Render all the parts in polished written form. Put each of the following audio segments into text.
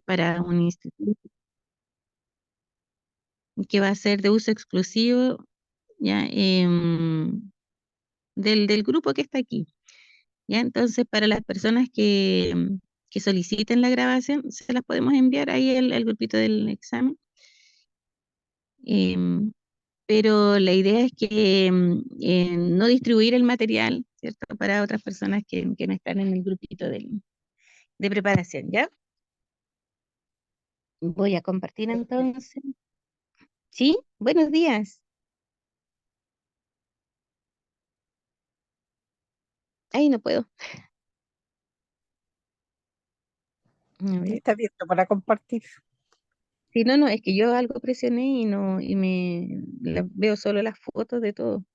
para un instituto que va a ser de uso exclusivo, ya, del grupo que está aquí. ¿Ya? Entonces, para las personas que soliciten la grabación, se las podemos enviar ahí al grupito del examen. Em, pero la idea es que no distribuir el material, ¿cierto? Para otras personas que no están en el grupito de preparación, ¿ya? Voy a compartir entonces. ¿Sí? Buenos días. Ay, no puedo. A Ya ver. está abierto para compartir. Sí, no, no, es que yo algo presioné y no, veo solo las fotos de todo.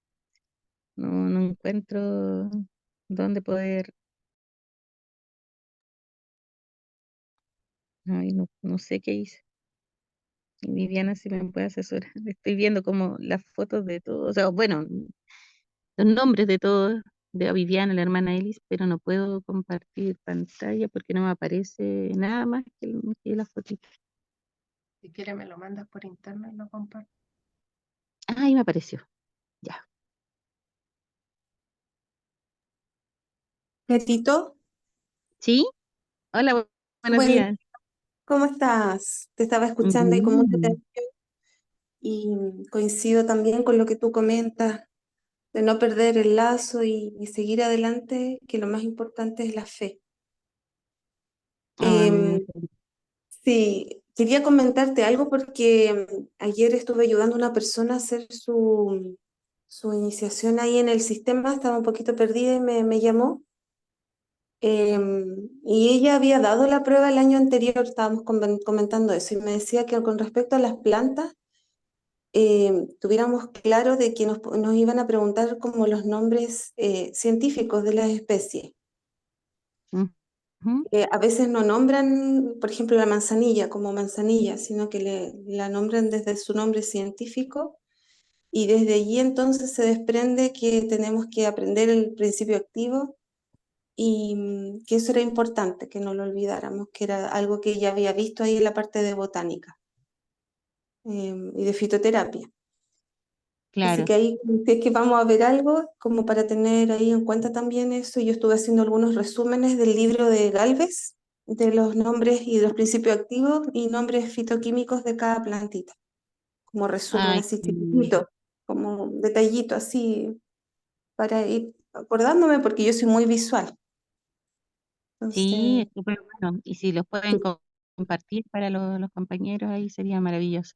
No encuentro dónde poder. Ay, no sé qué hice. Viviana, si me puede asesorar. Estoy viendo como las fotos de todos, o sea, bueno, los nombres de todos, de Viviana, la hermana Elis, pero no puedo compartir pantalla porque no me aparece nada más que la fotito. Si quieres me lo mandas por internet y lo comparto. Ay, me apareció. Ya. Betito, ¿Sí? Hola, buenos bueno, días. ¿cómo estás? Te estaba escuchando y con mucha Bien. atención y coincido también con lo que tú comentas, de no perder el lazo y seguir adelante, que lo más importante es la fe. Ay, Em, sí, quería comentarte algo porque ayer estuve ayudando a una persona a hacer su iniciación ahí en el sistema, estaba un poquito perdida y me llamó. Y ella había dado la prueba el año anterior, estábamos comentando eso, y me decía que con respecto a las plantas, tuviéramos claro de que nos iban a preguntar como los nombres científicos de las especies. ujú. A veces no nombran, por ejemplo, la manzanilla como manzanilla, sino que la nombran desde su nombre científico, y desde allí entonces se desprende que tenemos que aprender el principio activo y que eso era importante, que no lo olvidáramos, que era algo que ya había visto ahí en la parte de botánica y de fitoterapia. Así Claro. que ahí, si es que vamos a ver algo, como para tener ahí en cuenta también eso, yo estuve haciendo algunos resúmenes del libro de Galvez, de los nombres y de los principios activos y nombres fitoquímicos de cada plantita, como resumen Ay, así sí. chiquitito, como un detallito así, para ir acordándome, porque yo soy muy visual. Sí, Entonces, es súper bueno. Y si los pueden sí. compartir para los compañeros, ahí sería maravilloso.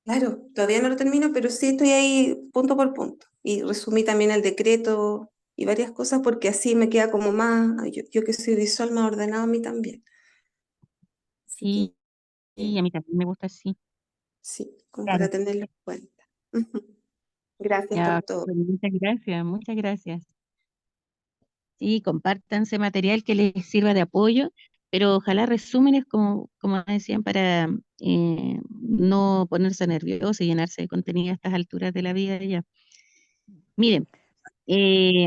Claro, todavía no lo termino, pero sí estoy ahí punto por punto. Y resumí también el decreto y varias cosas porque así me queda como más, yo que soy visual, más ordenado a mí también. Así Sí, que sí, a mí también me gusta así. sí, como para Claro. tenerlo en cuenta. Gracias por Ya, todo. pues, muchas gracias, muchas gracias. Sí, compártanse material que les sirva de apoyo, pero ojalá resúmenes, como decían, para no ponerse nervioso y llenarse de contenido a estas alturas de la vida ya. Miren,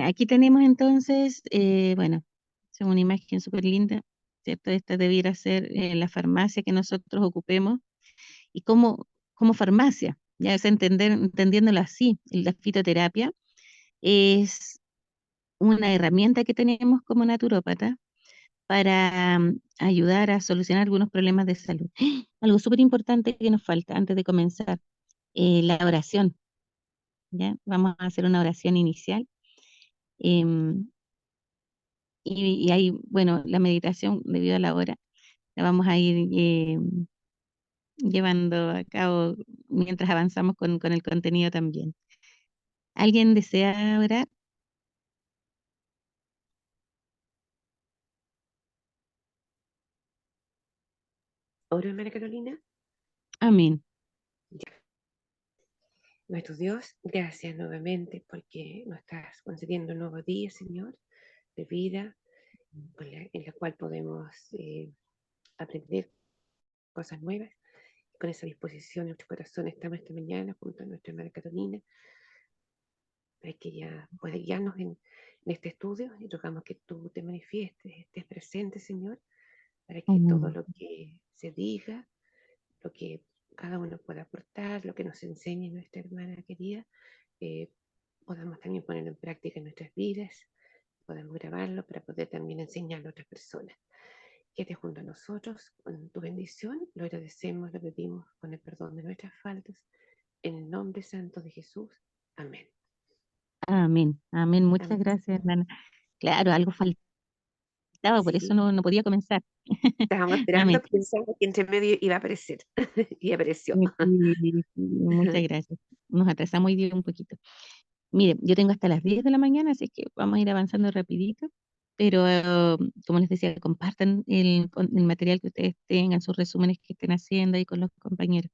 aquí tenemos entonces, bueno, es una imagen súper linda, ¿cierto? Esta debiera ser la farmacia que nosotros ocupemos y como farmacia, ya es entendiéndolo así, la fitoterapia es una herramienta que tenemos como naturópata para ayudar a solucionar algunos problemas de salud. Algo súper importante que nos falta antes de comenzar, la oración, ¿ya? Vamos a hacer una oración inicial. em, y ahí, bueno, la meditación debido a la hora, la vamos a ir llevando a cabo mientras avanzamos con el contenido también. ¿Alguien desea orar? Oro, hermana Carolina. Amén. Nuestro Dios, gracias nuevamente porque nos estás concediendo un nuevo día, Señor, de vida, en la cual podemos aprender cosas nuevas. Con esa disposición, nuestro corazón estamos esta mañana junto a nuestra hermana Carolina, para que ella pueda guiarnos en este estudio y rogamos que tú te manifiestes, estés presente, Señor, para que todo Mm. lo que se diga, lo que cada uno pueda aportar, lo que nos enseñe nuestra hermana querida, eh, podamos también ponerlo en práctica en nuestras vidas, podamos grabarlo para poder también enseñarlo a otras personas. Quede junto a nosotros con tu bendición, lo agradecemos, lo pedimos con el perdón de nuestras faltas, en el nombre santo de Jesús. Amén. Amén, amén. Muchas Amén. gracias, hermana. Claro, algo faltaba, por eso Sí, no podía comenzar. estábamos Amén. esperando, pensamos que entre medio iba a aparecer y apareció. Sí, muchas gracias. Nos atrasamos hoy día un poquito. Mire, yo tengo hasta las 10 de la mañana, así que vamos a ir avanzando rapidito. Pero, como les decía, compartan el material que ustedes tengan, sus resúmenes que estén haciendo ahí con los compañeros.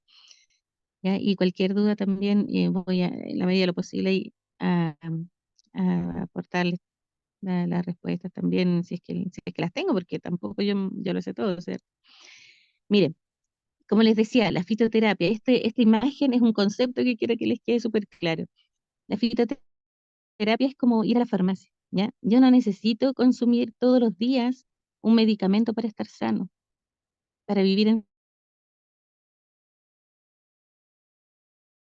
¿Ya? Y cualquier duda también voy a, en la medida de lo posible, a, a aportarles las respuestas también, si es que las tengo, porque tampoco yo lo sé todo, ¿cierto? Miren, como les decía, la fitoterapia, esta imagen es un concepto que quiero que les quede súper claro. La fitoterapia es como ir a la farmacia, ¿ya? Yo no necesito consumir todos los días un medicamento para estar sano, para vivir en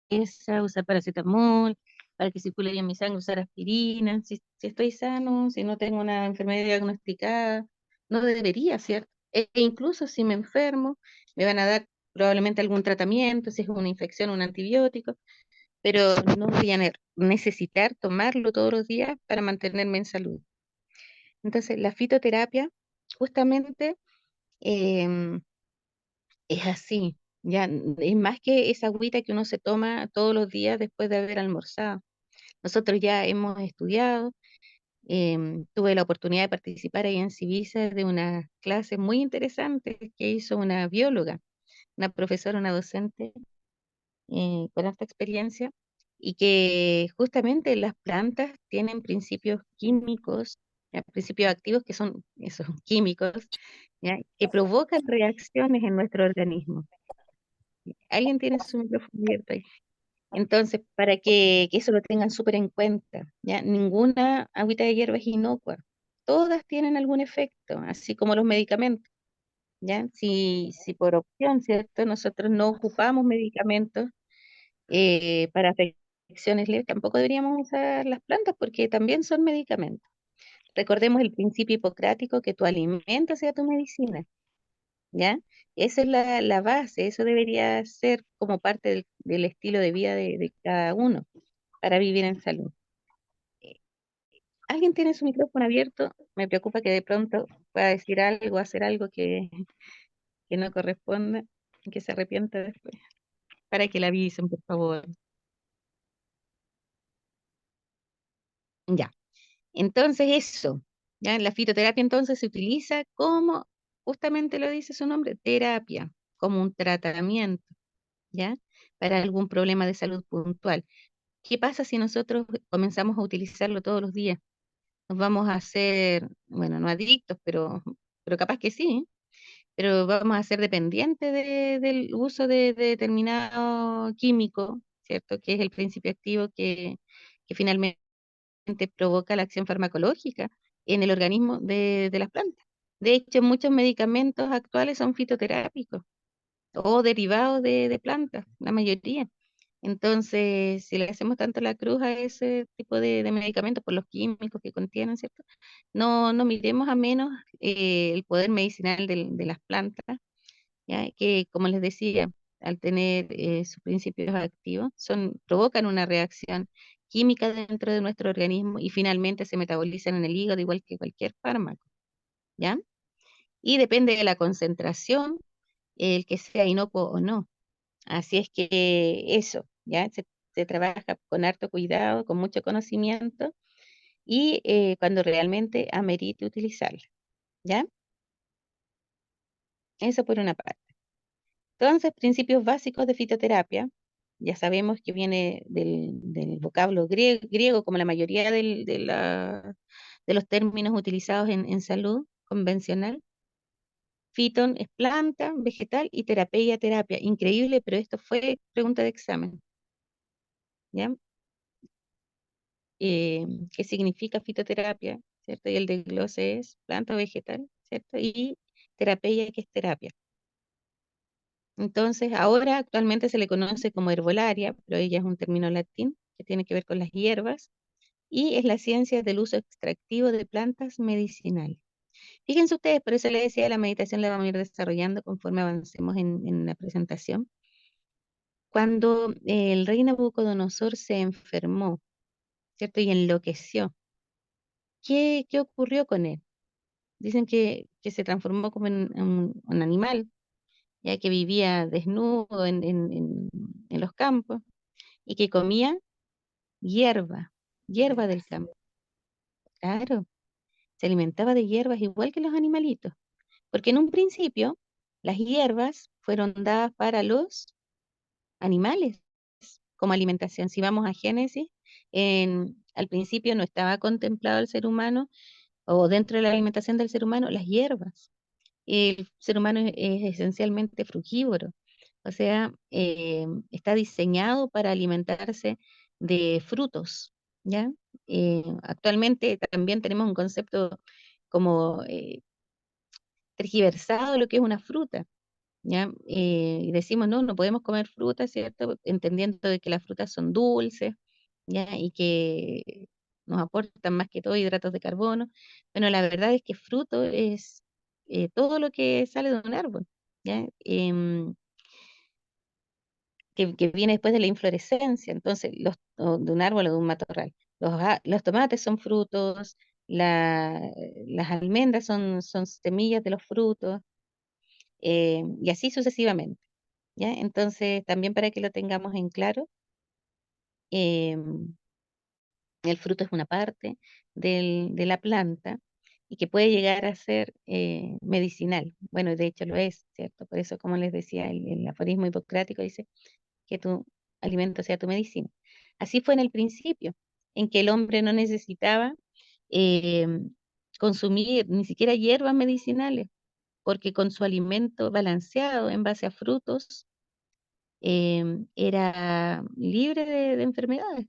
esa, usar paracetamol, para que circule bien mi sangre, usar aspirina. Si estoy sano, si no tengo una enfermedad diagnosticada, no debería, ¿cierto? Incluso si me enfermo, me van a dar probablemente algún tratamiento, si es una infección, un antibiótico, pero no voy a necesitar tomarlo todos los días para mantenerme en salud. Entonces, la fitoterapia justamente em, es así, ya es más que esa agüita que uno se toma todos los días después de haber almorzado. Nosotros ya hemos estudiado, tuve la oportunidad de participar ahí en Civisa de una clase muy interesante que hizo una bióloga, una profesora, una docente con esta experiencia, y que justamente las plantas tienen principios químicos, ya, principios activos que son esos químicos, ya, que provocan reacciones en nuestro organismo. Alguien tiene su micrófono abierto ahí. Entonces, para que eso lo tengan súper en cuenta, ¿ya? Ninguna agüita de hierba es inocua. Todas tienen algún efecto, así como los medicamentos, ¿ya? Si por opción, ¿cierto? Nosotros no ocupamos medicamentos para afecciones leves, tampoco deberíamos usar las plantas porque también son medicamentos. Recordemos el principio hipocrático que tu alimento sea tu medicina, ¿ya? Esa es la base, eso debería ser como parte del estilo de vida de cada uno para vivir en salud. Eh, ¿Alguien tiene su micrófono abierto? Me preocupa que de pronto pueda decir algo, hacer algo que no corresponda y que se arrepienta después. Para que la avisen, por favor. Ya. Entonces eso, ¿ya? La fitoterapia entonces se utiliza como, justamente lo dice su nombre, terapia, como un tratamiento, ¿ya? Para algún problema de salud puntual. ¿Qué pasa si nosotros comenzamos a utilizarlo todos los días? Nos vamos a hacer, bueno, no adictos, pero capaz que sí, pero vamos a ser dependientes del uso de determinado químico, ¿cierto? Que es el principio activo que finalmente provoca la acción farmacológica en el organismo de las plantas. De hecho, muchos medicamentos actuales son fitoterápicos o derivados de plantas, la mayoría. Entonces, si le hacemos tanto la cruz a ese tipo de medicamentos por los químicos que contienen, ¿cierto? No miremos a menos el poder medicinal de las plantas, ¿ya? Que, como les decía, al tener sus principios activos, provocan una reacción química dentro de nuestro organismo y finalmente se metabolizan en el hígado igual que cualquier fármaco, ¿ya? Y depende de la concentración, el que sea inocuo o no. Así es que eso, ¿ya? Se trabaja con harto cuidado, con mucho conocimiento y cuando realmente amerite utilizarla, ¿ya? Eso por una parte. Entonces, principios básicos de fitoterapia, ya sabemos que viene del vocablo griego, como la mayoría de los términos utilizados en salud convencional. Fiton es planta, vegetal y terapia, terapia. Increíble, pero esto fue pregunta de examen, ¿ya? ¿Qué significa fitoterapia? ¿Cierto? Y el desglose es planta o vegetal, ¿cierto? Y terapeia, que es terapia. Entonces, ahora actualmente se le conoce como herbolaria, pero ella es un término latín que tiene que ver con las hierbas, y es la ciencia del uso extractivo de plantas medicinales. Fíjense ustedes, por eso les decía, la meditación la vamos a ir desarrollando conforme avancemos en la presentación. Cuando el rey Nabucodonosor se enfermó, ¿cierto? Y enloqueció, ¿qué ocurrió con él? Dicen que se transformó como en un animal, ya que vivía desnudo en los campos y que comía hierba del campo. Claro, se alimentaba de hierbas igual que los animalitos, porque en un principio las hierbas fueron dadas para los animales como alimentación. Si vamos a Génesis, al principio no estaba contemplado el ser humano, o dentro de la alimentación del ser humano, las hierbas. El ser humano es esencialmente frugívoro, o sea, está diseñado para alimentarse de frutos, ¿ya? Actualmente también tenemos un concepto como tergiversado de lo que es una fruta, ¿ya? Y decimos, no, no podemos comer frutas, ¿cierto? Entendiendo de que las frutas son dulces, ¿ya? Y que nos aportan más que todo hidratos de carbono. Bueno, la verdad es que fruto es todo lo que sale de un árbol, ¿ya? Que viene después de la inflorescencia, entonces, o de un árbol o de un matorral. Los tomates son frutos, las almendras son semillas de los frutos, y así sucesivamente, ¿ya? Entonces, también para que lo tengamos en claro, em, el fruto es una parte de la planta y que puede llegar a ser medicinal. Bueno, de hecho lo es, ¿cierto? Por eso, como les decía, el aforismo hipocrático dice que tu alimento sea tu medicina. Así fue en el principio, en que el hombre no necesitaba em, consumir ni siquiera hierbas medicinales, porque con su alimento balanceado en base a frutos, era libre de enfermedades,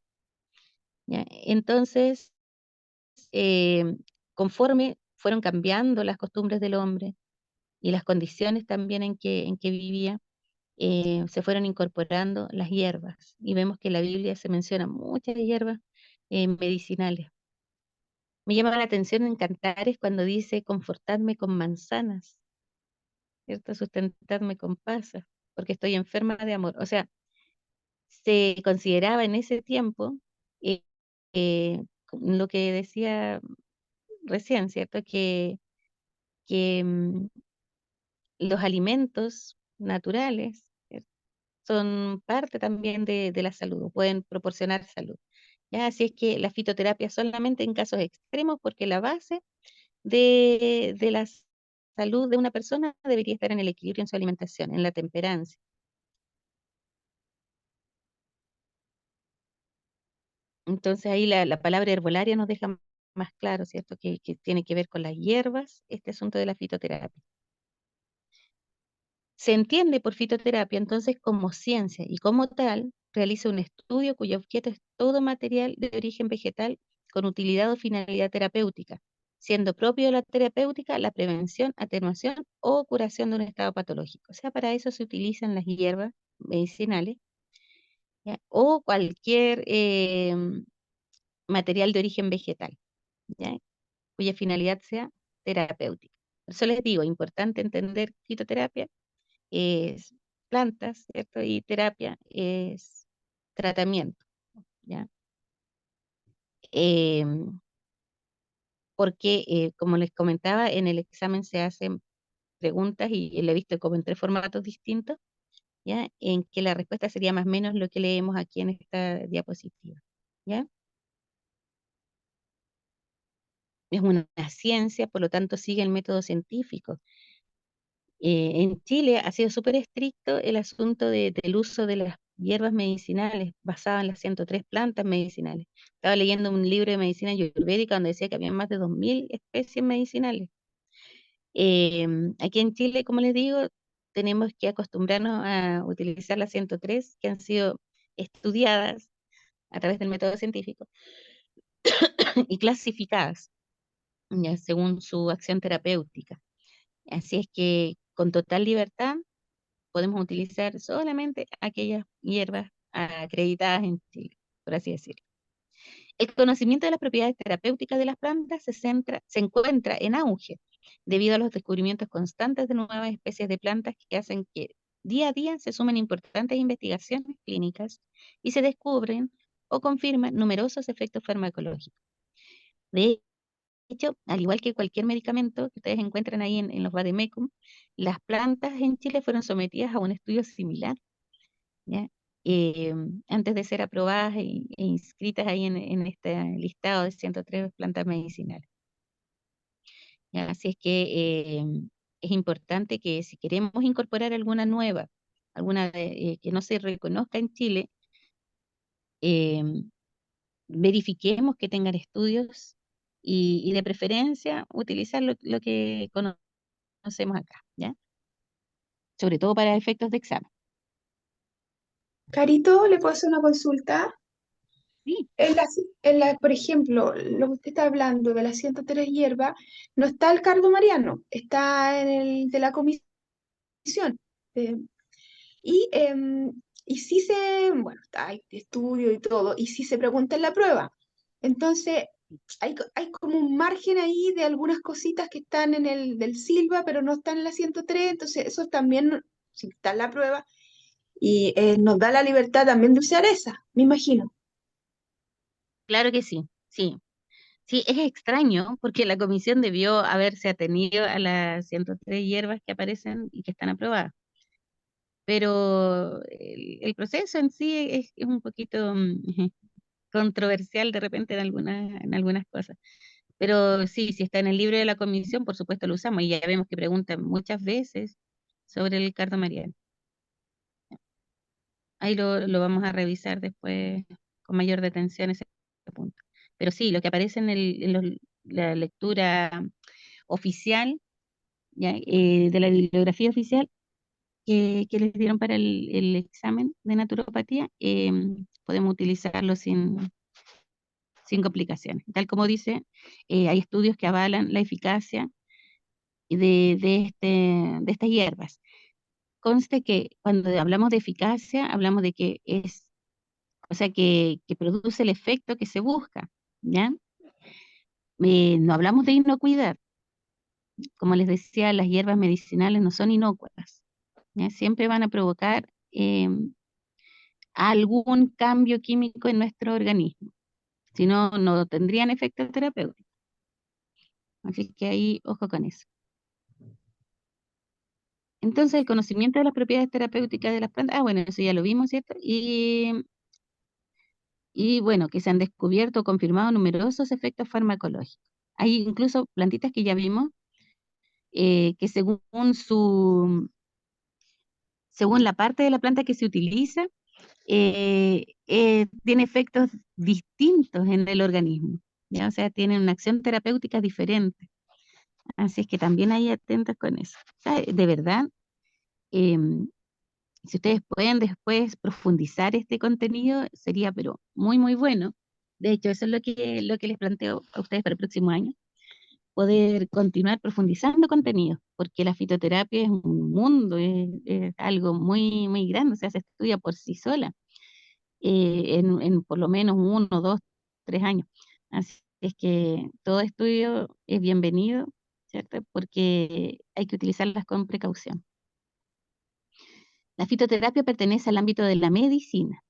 ¿ya? Entonces, conforme fueron cambiando las costumbres del hombre y las condiciones también en que vivía, se fueron incorporando las hierbas. Y vemos que en la Biblia se menciona muchas hierbas medicinales. Me llama la atención en Cantares cuando dice, confortadme con manzanas, ¿cierto? Sustentadme con pasas, porque estoy enferma de amor. O sea, se consideraba en ese tiempo, eh, lo que decía recién, ¿cierto? Que los alimentos naturales, ¿cierto? Son parte también de la salud, o pueden proporcionar salud. ¿Ya? Así es que la fitoterapia solamente en casos extremos, porque la base de la salud de una persona debería estar en el equilibrio en su alimentación, en la temperancia. Entonces ahí la palabra herbolaria nos deja más claro, ¿cierto? Que tiene que ver con las hierbas, este asunto de la fitoterapia. Se entiende por fitoterapia entonces como ciencia y como tal realiza un estudio cuyo objeto es todo material de origen vegetal con utilidad o finalidad terapéutica, siendo propio de la terapéutica la prevención, atenuación o curación de un estado patológico. O sea, para eso se utilizan las hierbas medicinales, ¿ya? O cualquier material de origen vegetal, ¿ya? Cuya finalidad sea terapéutica. Por eso les digo, importante entender fitoterapia es plantas, ¿cierto? Y terapia es tratamiento, ¿ya? Em, Porque, como les comentaba, en el examen se hacen preguntas y lo he visto como en 3 formatos distintos, ¿ya? En que la respuesta sería más o menos lo que leemos aquí en esta diapositiva, ¿ya? Es una ciencia, por lo tanto sigue el método científico. En Chile ha sido súper estricto el asunto del uso de las hierbas medicinales, basado en las 103 plantas medicinales. Estaba leyendo un libro de medicina ayurvédica donde decía que había más de 2000 especies medicinales. Aquí en Chile, como les digo, tenemos que acostumbrarnos a utilizar las 103 que han sido estudiadas a través del método científico y clasificadas, ya, según su acción terapéutica. Así es que con total libertad podemos utilizar solamente aquellas hierbas acreditadas en Chile, por así decirlo. El conocimiento de las propiedades terapéuticas de las plantas se encuentra en auge debido a los descubrimientos constantes de nuevas especies de plantas que hacen que día a día se sumen importantes investigaciones clínicas y se descubren o confirman numerosos efectos farmacológicos. De hecho, al igual que cualquier medicamento que ustedes encuentran ahí en los vademecum, las plantas en Chile fueron sometidas a un estudio similar, ¿ya? Eh, Antes de ser aprobadas e inscritas ahí en este listado de 103 plantas medicinales. ¿Ya? Así es que es importante que si queremos incorporar alguna nueva, alguna que no se reconozca en Chile, eh, verifiquemos que tengan estudios y de preferencia utilizar lo que conocemos acá, ¿ya? Sobre todo para efectos de examen. Carito, ¿le puedo hacer una consulta? Sí, Por ejemplo, lo que usted está hablando de las 103 hierbas, no está el cardo mariano, está en el de la comisión. Eh, y, y si se, bueno, hay estudio y todo, y si se pregunta en la prueba. Entonces, hay como un margen ahí de algunas cositas que están en el del Silva, pero no están en la 103, entonces eso también, si está en la prueba, y nos da la libertad también de usar esa, me imagino. claro que sí, sí. Sí, es extraño porque la comisión debió haberse atenido a las 103 hierbas que aparecen y que están aprobadas. Pero el proceso en sí es un poquito controversial de repente en algunas cosas. Pero sí, si está en el libro de la comisión, por supuesto lo usamos y ya vemos que preguntan muchas veces sobre el cardo mariano. Ahí lo vamos a revisar después con mayor detención ese punto. Pero sí, lo que aparece la lectura oficial, ¿ya? De la bibliografía oficial que les dieron para el examen de naturopatía, podemos utilizarlo sin complicaciones. Tal como dice, hay estudios que avalan la eficacia de estas hierbas. Conste que cuando hablamos de eficacia, hablamos de que o sea, que produce el efecto que se busca, ¿ya? No hablamos de inocuidad. Como les decía, las hierbas medicinales no son inocuas, ¿ya? Siempre van a provocar algún cambio químico en nuestro organismo, si no, no tendrían efecto terapéutico. Así que ahí, ojo con eso. Entonces, el conocimiento de las propiedades terapéuticas de las plantas, bueno, eso ya lo vimos, ¿cierto? Y bueno, que se han descubierto o confirmado numerosos efectos farmacológicos. Hay incluso plantitas que ya vimos que según la parte de la planta que se utiliza, tiene efectos distintos en el organismo, ¿ya? O sea, tienen una acción terapéutica diferente. Así es que también hay atentos con eso. O sea, de verdad, em, si ustedes pueden después profundizar este contenido, sería pero muy, muy bueno. De hecho, eso es lo que les planteo a ustedes para el próximo año, poder continuar profundizando contenido, porque la fitoterapia es un mundo, es algo muy, muy grande, o sea, se estudia por sí sola, en por lo menos 1, 2, 3 años. Así es que todo estudio es bienvenido, ¿cierto? Porque hay que utilizarlas con precaución. La fitoterapia pertenece al ámbito de la medicina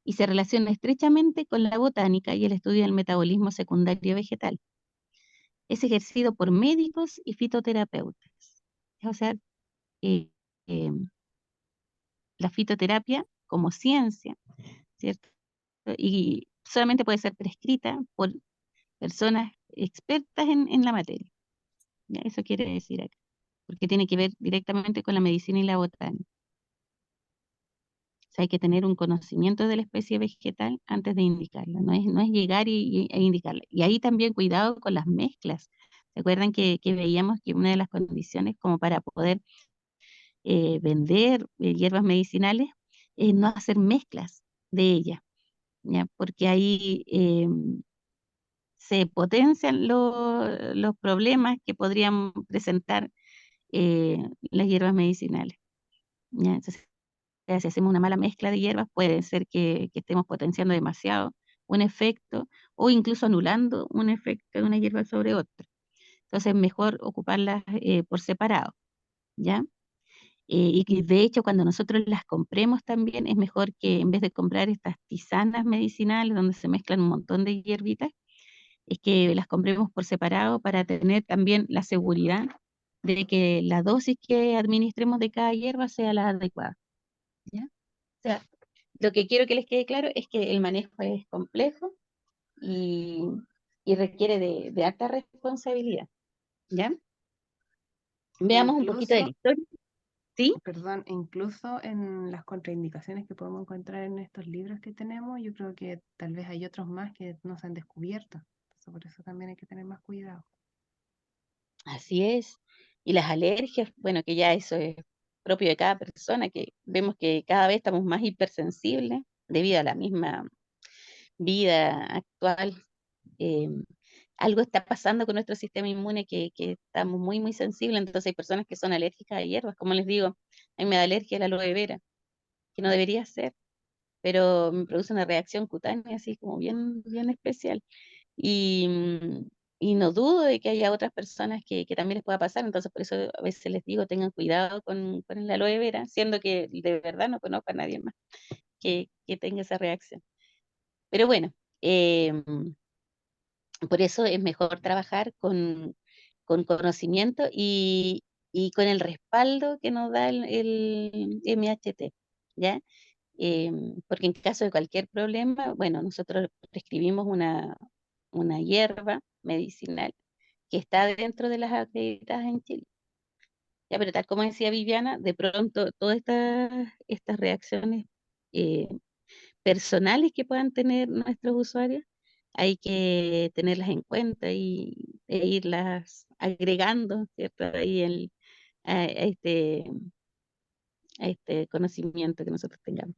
y se relaciona estrechamente con la botánica y el estudio del metabolismo secundario vegetal. Es ejercido por médicos y fitoterapeutas. O sea, eh, eh, la fitoterapia como ciencia, ¿cierto? Y solamente puede ser prescrita por personas expertas en la materia. ¿Ya? Eso quiere decir acá, porque tiene que ver directamente con la medicina y la botánica. O sea, hay que tener un conocimiento de la especie vegetal antes de indicarla, no es llegar e indicarla. Y ahí también cuidado con las mezclas. ¿Se acuerdan que veíamos que una de las condiciones como para poder vender hierbas medicinales es no hacer mezclas de ellas, ¿ya? Porque ahí se potencian los problemas que podrían presentar las hierbas medicinales. ¿Ya? Entonces, si hacemos una mala mezcla de hierbas, puede ser que estemos potenciando demasiado un efecto o incluso anulando un efecto de una hierba sobre otra. Entonces, es mejor ocuparlas por separado, ¿ya? Y que de hecho, cuando nosotros las compremos también, es mejor que en vez de comprar estas tisanas medicinales donde se mezclan un montón de hierbitas, es que las compremos por separado para tener también la seguridad de que la dosis que administremos de cada hierba sea la adecuada, ¿ya? O sea, lo que quiero que les quede claro es que el manejo es complejo y, y requiere de alta responsabilidad, ¿ya? Veamos un poquito de la Incluso, historia, ¿sí? perdón, incluso en las contraindicaciones que podemos encontrar en estos libros que tenemos, yo creo que tal vez hay otros más que no se han descubierto. Entonces, por eso también hay que tener más cuidado. Así es. Y las alergias, bueno, que ya eso es propio de cada persona, que vemos que cada vez estamos más hipersensibles debido a la misma vida actual. eh, Algo está pasando con nuestro sistema inmune que estamos muy, muy sensibles. Entonces hay personas que son alérgicas a hierbas. Como les digo, a mí me da alergia a la aloe vera, que no debería ser, pero me produce una reacción cutánea así como bien, bien especial. Y, y no dudo de que haya otras personas que también les pueda pasar. Entonces por eso a veces les digo, tengan cuidado con el aloe vera, siendo que de verdad no conozco a nadie más que tenga esa reacción. Pero bueno, por eso es mejor trabajar con conocimiento y con el respaldo que nos da el MHT, ¿ya? Porque en caso de cualquier problema, bueno, nosotros prescribimos una hierba medicinal que está dentro de las acreditadas en Chile. Ya, pero tal como decía Viviana, de pronto todas estas reacciones eh, personales que puedan tener nuestros usuarios, hay que tenerlas en cuenta e irlas agregando, ¿cierto? Ahí a este conocimiento que nosotros tengamos.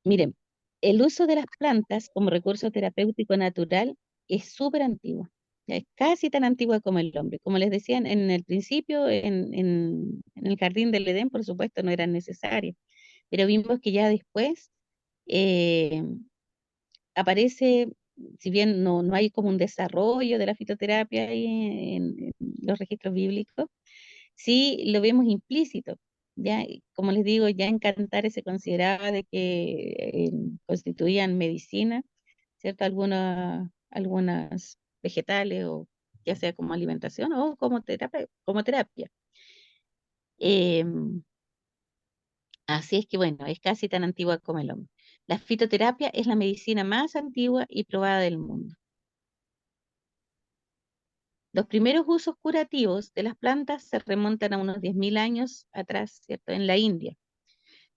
Miren, el uso de las plantas como recurso terapéutico natural es súper antiguo. Ya es casi tan antiguo como el hombre. Como les decía en el principio, en el jardín del Edén, por supuesto, no eran necesarias, pero vimos que ya después eh, aparece, si bien no hay como un desarrollo de la fitoterapia ahí en los registros bíblicos, sí lo vemos implícito. Ya, y como les digo, ya en Cantares se consideraba de que constituían medicina, ¿cierto? Algunas vegetales, o ya sea como alimentación o como terapia, como terapia. Em, Así es que bueno, es casi tan antigua como el hombre. La fitoterapia es la medicina más antigua y probada del mundo. Los primeros usos curativos de las plantas se remontan a unos 10.000 años atrás, ¿cierto? En la India.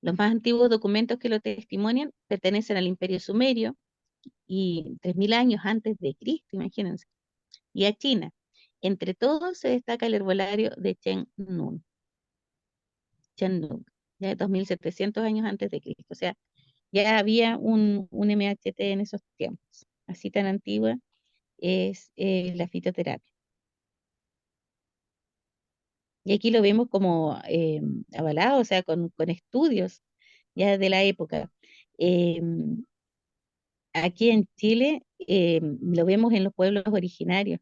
Los más antiguos documentos que lo testimonian pertenecen al Imperio Sumerio y 3.000 años antes de Cristo, imagínense, y a China. Entre todos se destaca el herbolario de Chen Nung, ya de 2.700 años antes de Cristo. O sea, ya había un MHT en esos tiempos. Así tan antigua es la fitoterapia. Y aquí lo vemos como avalado, o sea, con estudios ya de la época. Em, Aquí en Chile lo vemos en los pueblos originarios.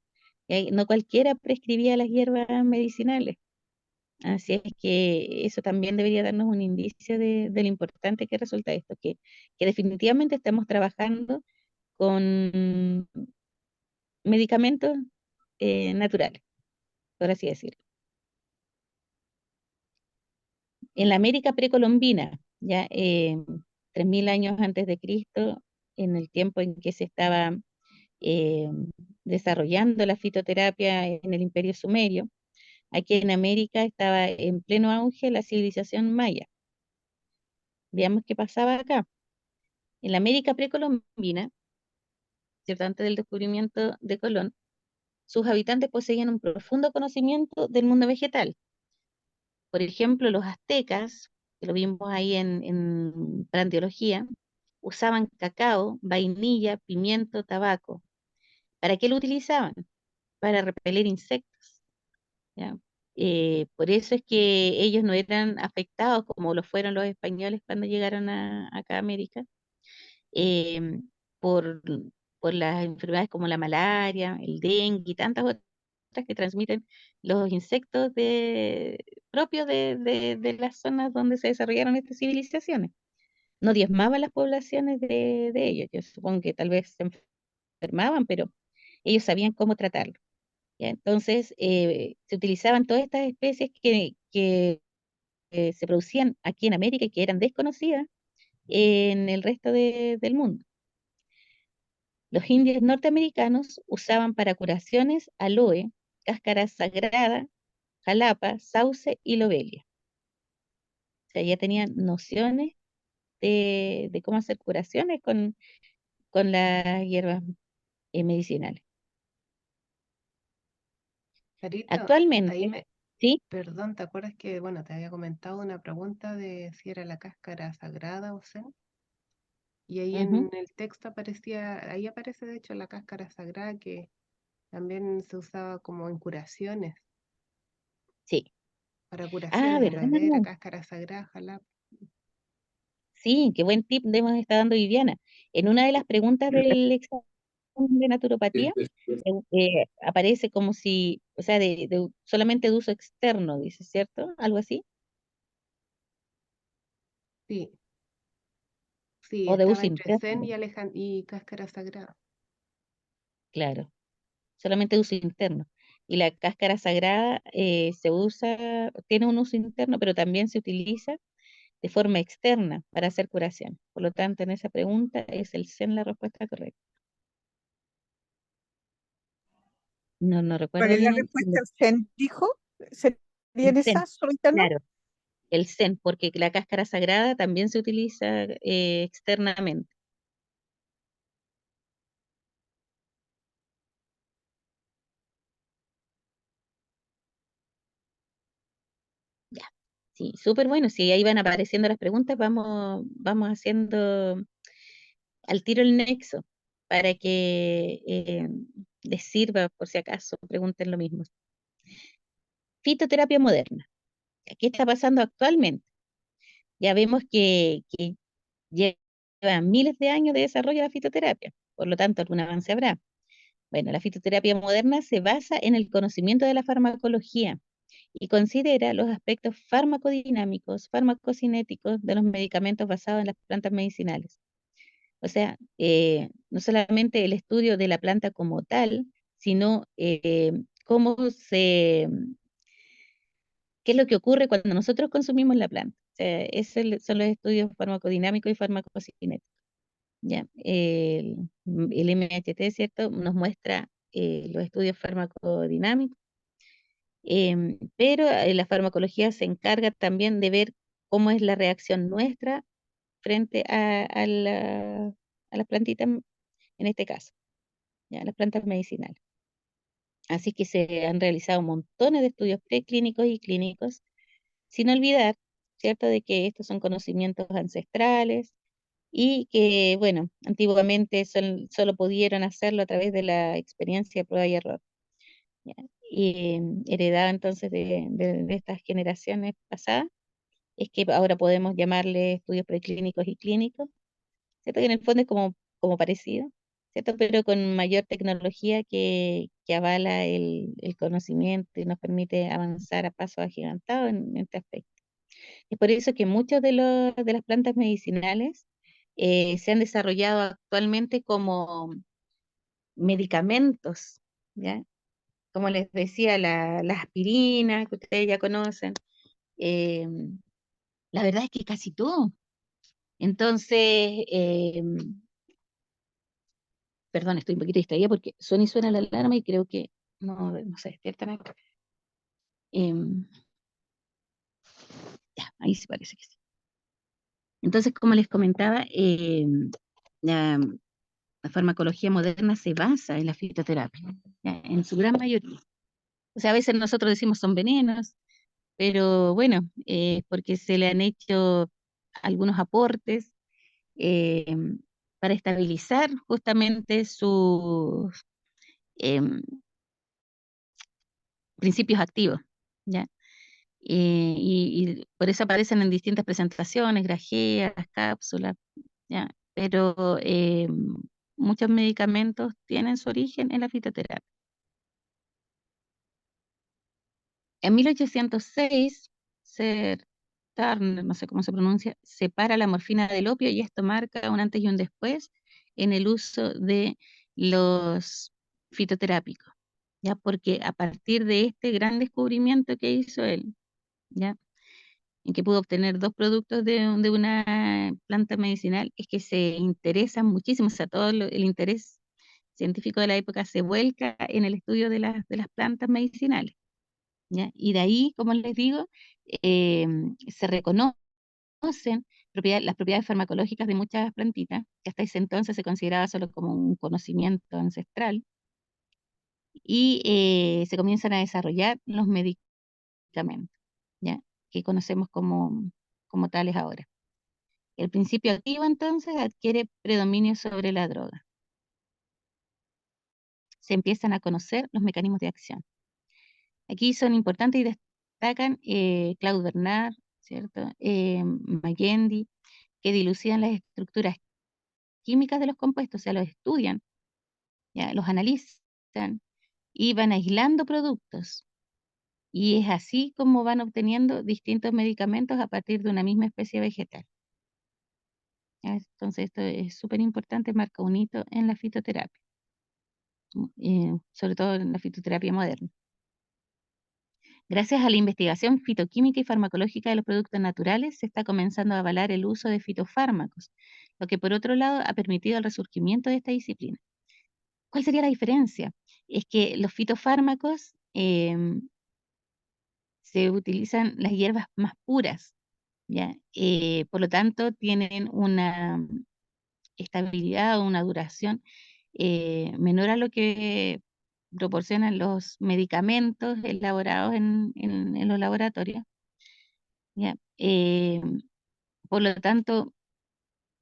No cualquiera prescribía las hierbas medicinales. Así es que eso también debería darnos un indicio de lo importante que resulta esto, que definitivamente estamos trabajando con medicamentos naturales, por así decirlo. En la América precolombina, ya 3.000 años antes de Cristo, en el tiempo en que se estaba eh, desarrollando la fitoterapia en el Imperio Sumerio, aquí en América estaba en pleno auge la civilización maya. Veamos qué pasaba acá. En la América precolombina, ¿cierto? Antes del descubrimiento de Colón, sus habitantes poseían un profundo conocimiento del mundo vegetal. Por ejemplo, los aztecas, que lo vimos ahí en paleontología, usaban cacao, vainilla, pimiento, tabaco. ¿Para qué lo utilizaban? Para repeler insectos, ¿ya? Por eso es que ellos no eran afectados como lo fueron los españoles cuando llegaron acá a América, eh, por, por las enfermedades como la malaria, el dengue y tantas otras que transmiten los insectos propios de las zonas donde se desarrollaron estas civilizaciones. No diezmaban las poblaciones de ellos. Yo supongo que tal vez se enfermaban, pero ellos sabían cómo tratarlo. ¿Ya? Entonces, se utilizaban todas estas especies que se producían aquí en América y que eran desconocidas en el resto del mundo. Los indios norteamericanos usaban para curaciones aloe, cáscara sagrada, jalapa, sauce y lobelia. O sea, ya tenían nociones de cómo hacer curaciones con las hierbas medicinales. Carito, ahí Actualmente, ¿sí? perdón, ¿te acuerdas que, bueno, te había comentado una pregunta de si era la cáscara sagrada o zen? Y ahí Ujú, en el texto aparecía, ahí aparece de hecho la cáscara sagrada que también se usaba como en curaciones, sí. para Ah, curaciones, en ¿verdad? vez de la cáscara sagrada, jalapa. Sí, qué buen tip nos está dando Viviana. En una de las preguntas del examen de naturopatía, aparece como si, o sea, solamente de uso externo, dice, ¿cierto? Algo así. Sí, sí, O de estaba uso entre zen interno, y, y cáscara sagrada. claro. Solamente de uso interno. Y la cáscara sagrada se usa, tiene un uso interno, pero también se utiliza de forma externa para hacer curación. Por lo tanto, en esa pregunta es el Zen la respuesta correcta. No ¿Cuál recuerdo es la bien respuesta? ¿Zen dijo? ¿Sería el en Zen, esa solo interno? claro, el Zen, porque la cáscara sagrada también se utiliza externamente. Ya, sí, súper bueno. Si ahí van apareciendo las preguntas, vamos haciendo al tiro el nexo para que les sirva por si acaso pregunten lo mismo. Fitoterapia moderna. ¿Qué está pasando actualmente? Ya vemos que lleva miles de años de desarrollo de la fitoterapia, por lo tanto, algún avance habrá. Bueno, la fitoterapia moderna se basa en el conocimiento de la farmacología y considera los aspectos farmacodinámicos, farmacocinéticos de los medicamentos basados en las plantas medicinales. O sea, no solamente el estudio de la planta como tal, sino cómo qué es lo que ocurre cuando nosotros consumimos la planta. O sea, son los estudios farmacodinámicos y farmacocinéticos. ¿Ya? El MHT, ¿cierto? Nos muestra los estudios farmacodinámicos, pero la farmacología se encarga también de ver cómo es la reacción nuestra frente a las plantitas, en este caso, ¿ya? Las plantas medicinales. Así que se han realizado montones de estudios preclínicos y clínicos, sin olvidar, ¿cierto?, de que estos son conocimientos ancestrales y que, bueno, antiguamente solo pudieron hacerlo a través de la experiencia, prueba y error, ¿ya? Y heredado entonces de estas generaciones pasadas, es que ahora podemos llamarle estudios preclínicos y clínicos, ¿cierto? Que en el fondo es como parecido, ¿cierto? Pero con mayor tecnología que avala el conocimiento y nos permite avanzar a pasos agigantados en este aspecto. Es por eso que muchas de las plantas medicinales se han desarrollado actualmente como medicamentos, ¿ya? Como les decía, la aspirina, que ustedes ya conocen, eh, la verdad es que casi todo. Entonces, perdón, estoy un poquito distraída porque suena y suena la alarma y creo que no se despiertan acá. Ya, ahí sí parece que sí. Entonces, como les comentaba, la, la farmacología moderna se basa en la fitoterapia, ¿ya? En su gran mayoría. O sea, a veces nosotros decimos son venenos, pero bueno, porque se le han hecho algunos aportes eh, para estabilizar justamente sus em, principios activos. ¿ya? Y por eso aparecen en distintas presentaciones, grajeas, cápsulas, ¿ya? Pero muchos medicamentos tienen su origen en la fitoterapia. En 1806, Turner, no sé cómo se pronuncia, separa la morfina del opio y esto marca un antes y un después en el uso de los fitoterápicos, ¿ya? Porque a partir de este gran descubrimiento que hizo él, ¿ya? En que pudo obtener dos productos de una planta medicinal, es que se interesan muchísimo, o sea, el interés científico de la época se vuelca en el estudio de las plantas medicinales, ¿ya? Y de ahí, como les digo, se reconocen las propiedades farmacológicas de muchas plantitas, que hasta ese entonces se consideraba solo como un conocimiento ancestral, y se comienzan a desarrollar los medicamentos, ¿ya? Que conocemos como tales ahora. El principio activo entonces adquiere predominio sobre la droga. Se empiezan a conocer los mecanismos de acción. Aquí son importantes y destacan Claude Bernard, ¿cierto? Magendie, que dilucidan las estructuras químicas de los compuestos, o sea, los estudian, ¿ya? Los analizan y van aislando productos. Y es así como van obteniendo distintos medicamentos a partir de una misma especie vegetal. ¿Ya? Entonces esto es súper importante, marca un hito en la fitoterapia, sobre todo en la fitoterapia moderna. Gracias a la investigación fitoquímica y farmacológica de los productos naturales, se está comenzando a avalar el uso de fitofármacos, lo que por otro lado ha permitido el resurgimiento de esta disciplina. ¿Cuál sería la diferencia? Es que los fitofármacos se utilizan las hierbas más puras, ¿ya? Por lo tanto, tienen una estabilidad o una duración menor a lo que proporcionan los medicamentos elaborados en los laboratorios, ¿ya? Por lo tanto,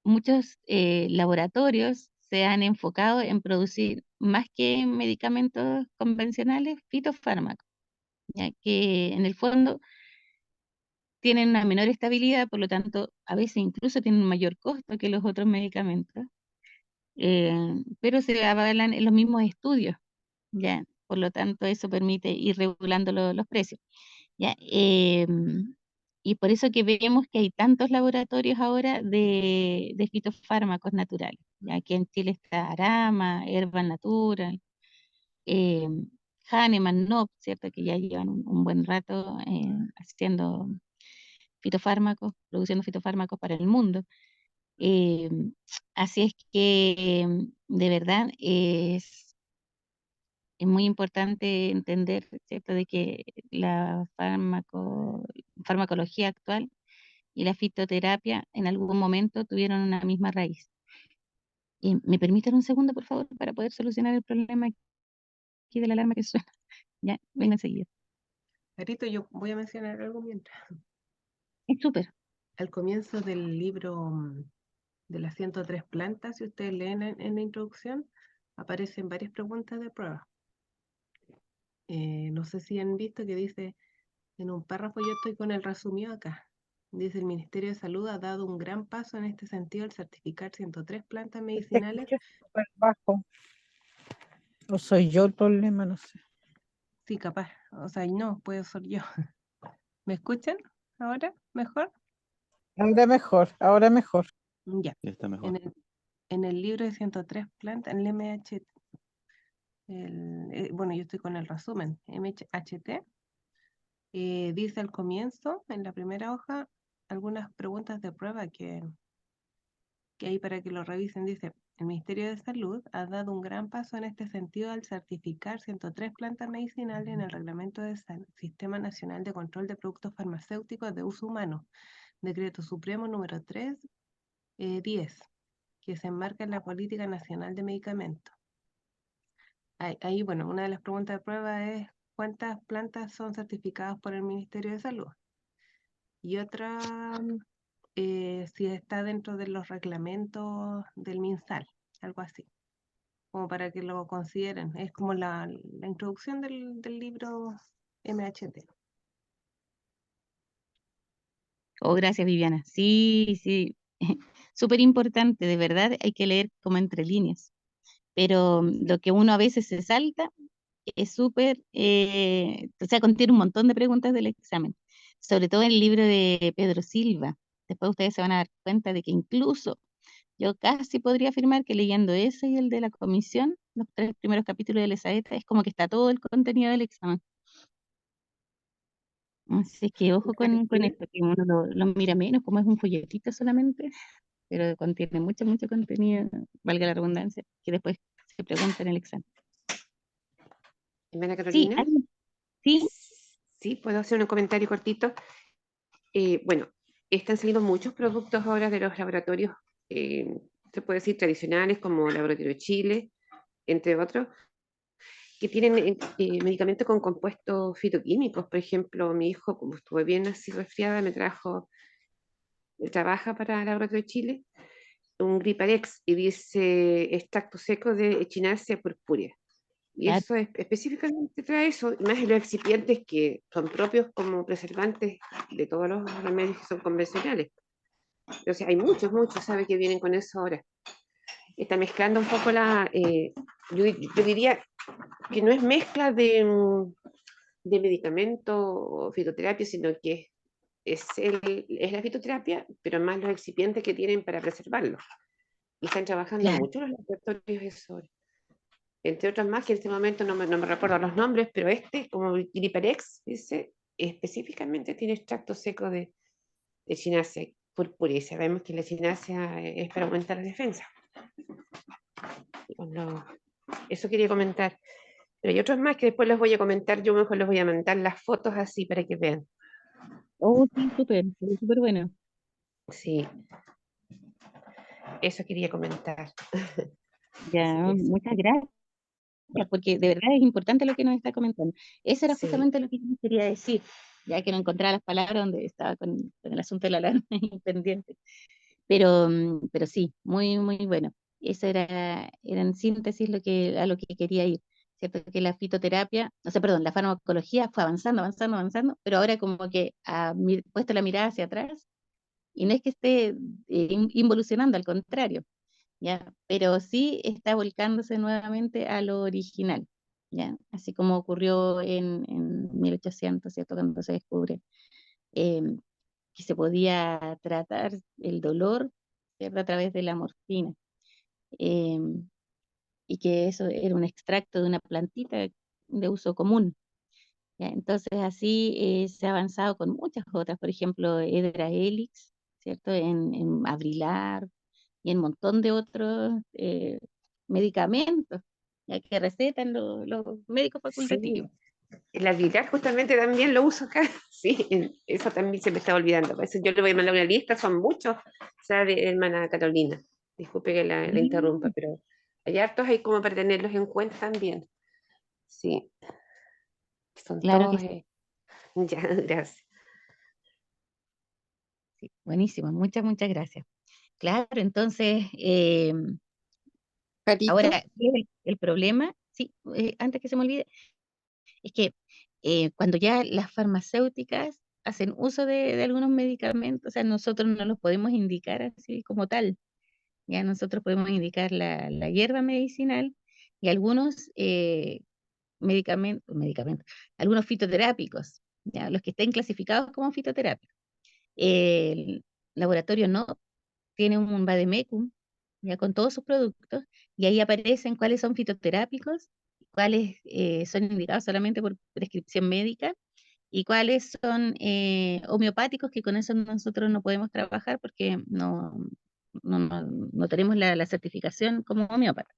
muchos laboratorios se han enfocado en producir más que medicamentos convencionales, fitofármacos, ¿ya? Que en el fondo tienen una menor estabilidad, por lo tanto, a veces incluso tienen un mayor costo que los otros medicamentos, pero se avalan en los mismos estudios, ¿ya? Por lo tanto, eso permite ir regulando los precios, ¿ya? Y por eso que vemos que hay tantos laboratorios ahora de fitofármacos naturales, ¿ya? Aquí en Chile está Arama, Herbal Natural, eh, Hahnemann, Nopp, ¿cierto? Que ya llevan un buen rato haciendo fitofármacos, produciendo fitofármacos para el mundo. Eh, Así es que de verdad es muy importante entender, ¿cierto?, de que la farmacología actual y la fitoterapia en algún momento tuvieron una misma raíz. ¿Me permiten un segundo, por favor, para poder solucionar el problema aquí de la alarma que suena? Ya, vengo enseguida. Carito, yo voy a mencionar algo mientras. Es súper. Al comienzo del libro de las 103 plantas, si ustedes leen en la introducción, aparecen varias preguntas de prueba. No sé si han visto que dice en un párrafo, yo estoy con el resumido acá. Dice, el Ministerio de Salud ha dado un gran paso en este sentido al certificar 103 plantas Te medicinales. escucho súper bajo. O soy yo el problema, no sé. Sí, capaz. O sea, no, puedo ser yo. ¿Me escuchan ahora? ¿Mejor? Ahora mejor, ahora mejor. Ya. Ya está mejor. En el libro de 103 plantas, en el MHT, bueno, yo estoy con el resumen, MHT, dice al comienzo, en la primera hoja, algunas preguntas de prueba que hay para que lo revisen. Dice, el Ministerio de Salud ha dado un gran paso en este sentido al certificar 103 plantas medicinales en el Reglamento del Sistema Nacional de Control de Productos Farmacéuticos de Uso Humano, Decreto Supremo número 310, que se enmarca en la Política Nacional de Medicamentos. Ahí, bueno, una de las preguntas de prueba es ¿cuántas plantas son certificadas por el Ministerio de Salud? Y otra, si está dentro de los reglamentos del MinSal, algo así, como para que lo consideren. Es como la introducción del libro MHT. Oh, gracias, Viviana. Sí, sí. Súper importante, de verdad, hay que leer como entre líneas. Pero lo que uno a veces se salta es súper, o sea, contiene un montón de preguntas del examen, sobre todo el libro de Pedro Silva. Después ustedes se van a dar cuenta de que incluso yo casi podría afirmar que leyendo ese y el de la comisión, los 3 primeros capítulos de la Saeta, es como que está todo el contenido del examen. Así que ojo con ¿Sí? esto, que uno lo mira menos, como es un folletito solamente, pero contiene mucho, mucho contenido, valga la redundancia, que después se pregunta en el examen. Hermana Sí, Carolina, sí, sí, puedo hacer un comentario cortito. Bueno, están saliendo muchos productos ahora de los laboratorios, se puede decir tradicionales, como Laboratorio Chile, entre otros, que tienen medicamentos con compuestos fitoquímicos. Por ejemplo, mi hijo, como estuve bien así resfriada, trabaja para el Laboratorio Chile, un Griparex, y dice extracto seco de Echinacea purpurea. Y claro, eso específicamente trae eso, y más en los excipientes que son propios como preservantes de todos los remedios que son convencionales. Entonces hay muchos, muchos, sabe que vienen con eso ahora. Está mezclando un poco yo diría que no es mezcla de medicamento o fitoterapia, sino que es la fitoterapia, pero más los excipientes que tienen para preservarlo. Y están trabajando claro. mucho los laboratorios eso. Entre otros más, que en este momento no me recuerdo los nombres, pero como el Griparex, dice, específicamente tiene extracto seco de Echinacea purpurea. Y sabemos que la Echinacea es para aumentar la defensa. Bueno, eso quería comentar. Pero hay otros más que después los voy a comentar. Yo mejor les voy a mandar las fotos así para que vean. Oh, sí, súper, súper bueno. Sí, eso quería comentar. Ya, Así que muchas gracias, porque de verdad es importante lo que nos está comentando. Eso era sí, justamente lo que yo quería decir, ya que no encontraba las palabras donde estaba con el asunto de la alarma ahí pendiente. Pero sí, muy, muy bueno. Eso era en síntesis a lo que quería ir. ¿Cierto? Que la fitoterapia, o sea, perdón, la farmacología fue avanzando, avanzando, avanzando, pero ahora como que ha puesto la mirada hacia atrás y no es que esté involucionando, al contrario, ¿ya? Pero sí está volcándose nuevamente a lo original, ¿ya? Así como ocurrió en 1800, ¿cierto? Cuando se descubre eh, que se podía tratar el dolor, ¿cierto? A través de la morfina, eh, y que eso era un extracto de una plantita de uso común, ¿ya? Entonces así se ha avanzado con muchas otras, por ejemplo, Edra Helix, ¿cierto? En Abrilar y en un montón de otros medicamentos, ya que recetan los médicos sí. facultativos. El alquilar justamente también lo uso acá. Sí, eso también se me está olvidando. Por eso yo le voy a mandar una lista, son muchos, sabe, hermana Carolina. Disculpe que la interrumpa, Mm, pero hay hartos ahí como para tenerlos en cuenta también. Sí, son claro que todos. Ya, gracias. sí, buenísimo, muchas, muchas gracias. Claro, entonces, Carito, ahora, ¿qué es el problema? Sí, antes que se me olvide, es que cuando ya las farmacéuticas hacen uso de algunos medicamentos, o sea, nosotros no los podemos indicar así como tal, ya nosotros podemos indicar la hierba medicinal y algunos medicamentos, algunos fitoterápicos, ya, los que estén clasificados como fitoterapia. El laboratorio no tiene un vademecum, ya con todos sus productos, y ahí aparecen cuáles son fitoterápicos, cuáles son indicados solamente por prescripción médica, y cuáles son homeopáticos, que con eso nosotros no podemos trabajar porque no tenemos la certificación como homeópata.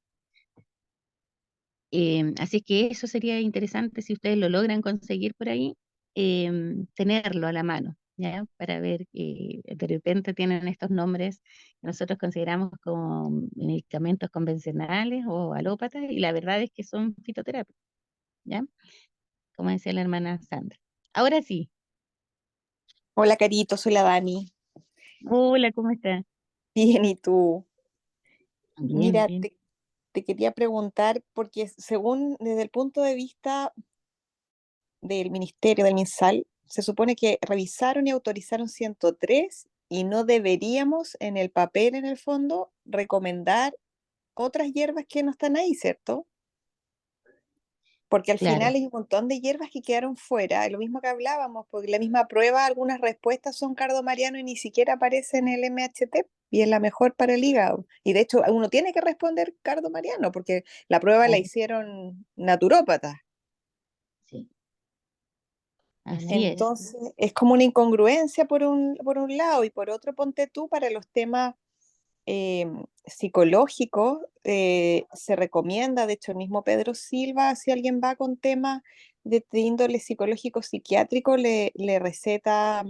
Así que eso sería interesante si ustedes lo logran conseguir por ahí, tenerlo a la mano, ¿ya? Para ver que de repente tienen estos nombres que nosotros consideramos como medicamentos convencionales o alópatas, y la verdad es que son fitoterapias, ¿ya? Como decía la hermana Sandra. Ahora sí, Hola, Carito, soy la Dani. hola, ¿cómo está? Bien, ¿y tú? Bien, Mira, bien. te quería preguntar, porque según desde el punto de vista del Ministerio, del MinSal, se supone que revisaron y autorizaron 103 y no deberíamos en el papel, en el fondo, recomendar otras hierbas que no están ahí, ¿cierto? Porque al Claro, final hay un montón de hierbas que quedaron fuera, lo mismo que hablábamos, porque la misma prueba, algunas respuestas son cardomariano y ni siquiera aparece en el MHT y es la mejor para el hígado. Y de hecho uno tiene que responder cardomariano porque la prueba la claro, hicieron naturópatas. sí, así es. Entonces es como una incongruencia por un lado y por otro ponte tú para los temas psicológicos, se recomienda, de hecho el mismo Pedro Silva, si alguien va con temas de índole psicológico psiquiátrico, le receta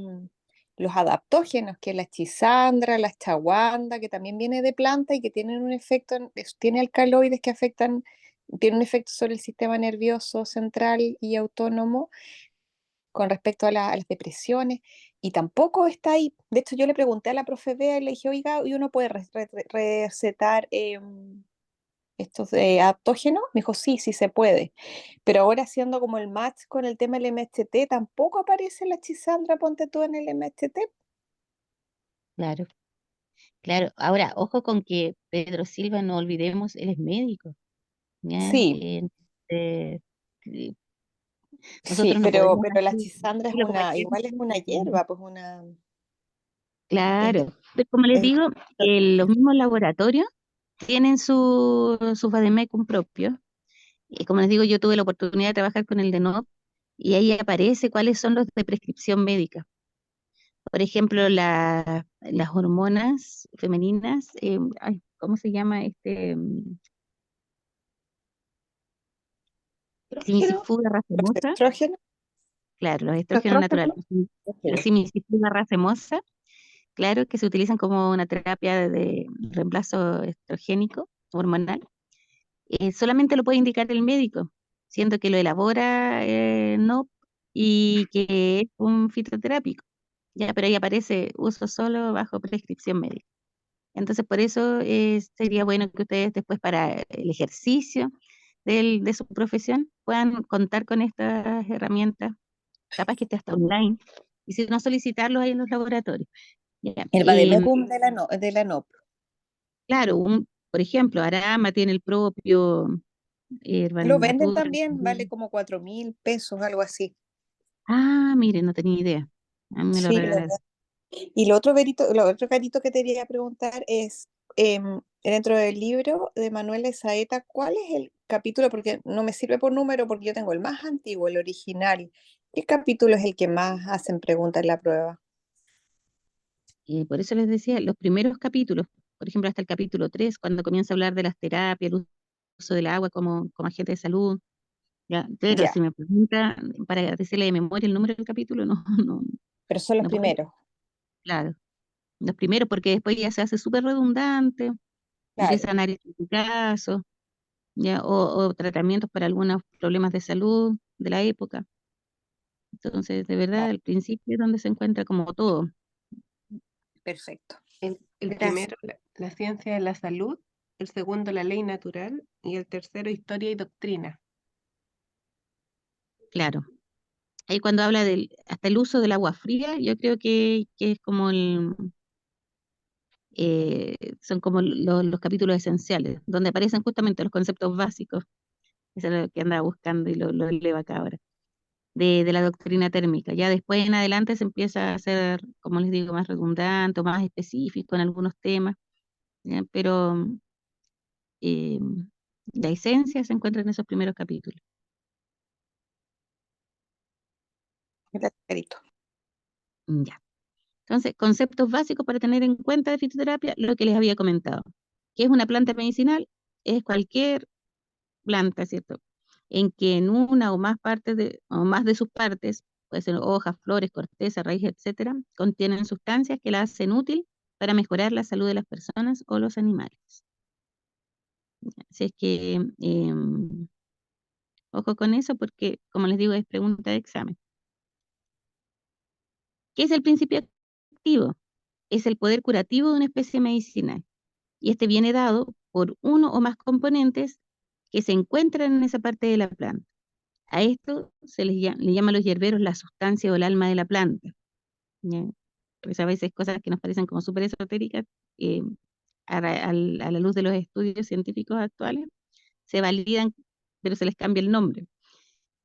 los adaptógenos, que es la chisandra, la ashwagandha, que también viene de planta y que tienen un efecto, tiene alcaloides que afectan, tiene un efecto sobre el sistema nervioso central y autónomo con respecto a las depresiones, y tampoco está ahí. De hecho, yo le pregunté a la profe Bea y le dije, oiga, ¿y uno puede recetar estos adaptógenos? Me dijo, sí, sí se puede. Pero ahora haciendo como el match con el tema del MHT, tampoco aparece la chisandra, ponte tú en el MHT. Claro, claro. Ahora, ojo con que Pedro Silva, no olvidemos, él es médico, ¿ya? Sí, Eh, sí, nosotros no podemos pero la así chisandra es decirlo como igual es ejemplo. una hierba, pues es, Claro, pero como les es- digo, los mismos laboratorios tienen su vademecum propio. Y como les digo, yo tuve la oportunidad de trabajar con el DENOP y ahí aparece cuáles son los de prescripción médica. Por ejemplo, las hormonas femeninas, ay, ¿cómo se llama este? Estrógeno, Simicifuga los racemosa, estrógenos. claro, los estrógenos naturales. estrógeno. La simicifuga racemosa, claro, que se utilizan como una terapia de reemplazo estrogénico hormonal. Solamente lo puede indicar el médico, siendo que lo elabora no, y que es un fitoterápico. Ya, pero ahí aparece uso solo bajo prescripción médica. Entonces, por eso sería bueno que ustedes después para el ejercicio de su profesión puedan contar con estas herramientas, capaz que esté hasta online, y si no, solicitarlos ahí en los laboratorios. Ya, El vademecum de de la NOP. claro, por ejemplo, Arama tiene el propio, Lo Herbal venden Natura también, vale también. como 4.000 pesos, algo así. Ah, mire, no tenía idea. A mí me lo Sí, regalaron. y lo otro carito que te quería preguntar es, dentro del libro de Manuel Saeta, ¿cuál es el capítulo? Porque no me sirve por número, porque yo tengo el más antiguo, el original. ¿Qué capítulo es el que más hacen preguntas en la prueba? Y por eso les decía, los primeros capítulos, por ejemplo, hasta el capítulo 3 cuando comienza a hablar de las terapias, el uso del agua como agente de salud. Ya, pero Ya, si me pregunta para decirle de memoria el número del capítulo, no, no, pero son los no puedo. primeros. Claro, los primeros, porque después ya se hace súper redundante, Claro, empieza a analizar casos, ya, o tratamientos para algunos problemas de salud de la época. Entonces, de verdad, claro, al principio es donde se encuentra como todo. perfecto. El Gracias. primero, la ciencia de la salud, el segundo, la ley natural, y el tercero, historia y doctrina. Claro. Ahí cuando habla hasta el uso del agua fría, yo creo que es como son como los capítulos esenciales, donde aparecen justamente los conceptos básicos, eso es lo que andaba buscando y lo eleva acá ahora, de la doctrina térmica. Ya después en adelante se empieza a hacer, como les digo, más redundante, o más específico en algunos temas, ¿ya? Pero eh, la esencia se encuentra en esos primeros capítulos. Gracias, Carito. Ya. Entonces, conceptos básicos para tener en cuenta de fitoterapia, lo que les había comentado. ¿Qué es una planta medicinal? Es cualquier planta, ¿cierto? En que en una o más partes o más de sus partes, puede ser hojas, flores, corteza, raíces, etcétera, contienen sustancias que la hacen útil para mejorar la salud de las personas o los animales. Así es que, ojo con eso porque, como les digo, es pregunta de examen. ¿Qué es el principio activo? Es el poder curativo de una especie medicinal. Y este viene dado por uno o más componentes que se encuentran en esa parte de la planta. A esto le llaman los hierberos la sustancia o el alma de la planta. ¿Ya? Pues a veces cosas que nos parecen como súper esotéricas, eh, a la luz de los estudios científicos actuales, se validan, pero se les cambia el nombre.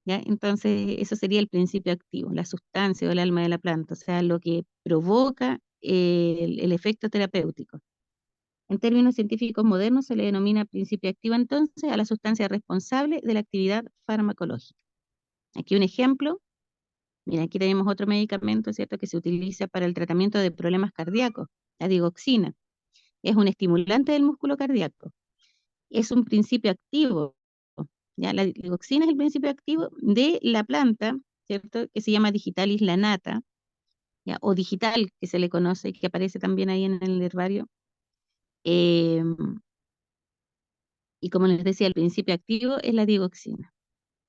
¿Ya? Entonces, eso sería el principio activo, la sustancia o el alma de la planta, o sea, lo que provoca el efecto terapéutico. En términos científicos modernos se le denomina principio activo entonces a la sustancia responsable de la actividad farmacológica. Aquí un ejemplo, mira, aquí tenemos otro medicamento, ¿cierto?, que se utiliza para el tratamiento de problemas cardíacos, la digoxina. Es un estimulante del músculo cardíaco. Es un principio activo. ¿Ya? La digoxina es el principio activo de la planta, ¿cierto?, que se llama Digitalis lanata, ¿ya? O digital, que se le conoce, que aparece también ahí en el herbario. Y como les decía, el principio activo es la digoxina.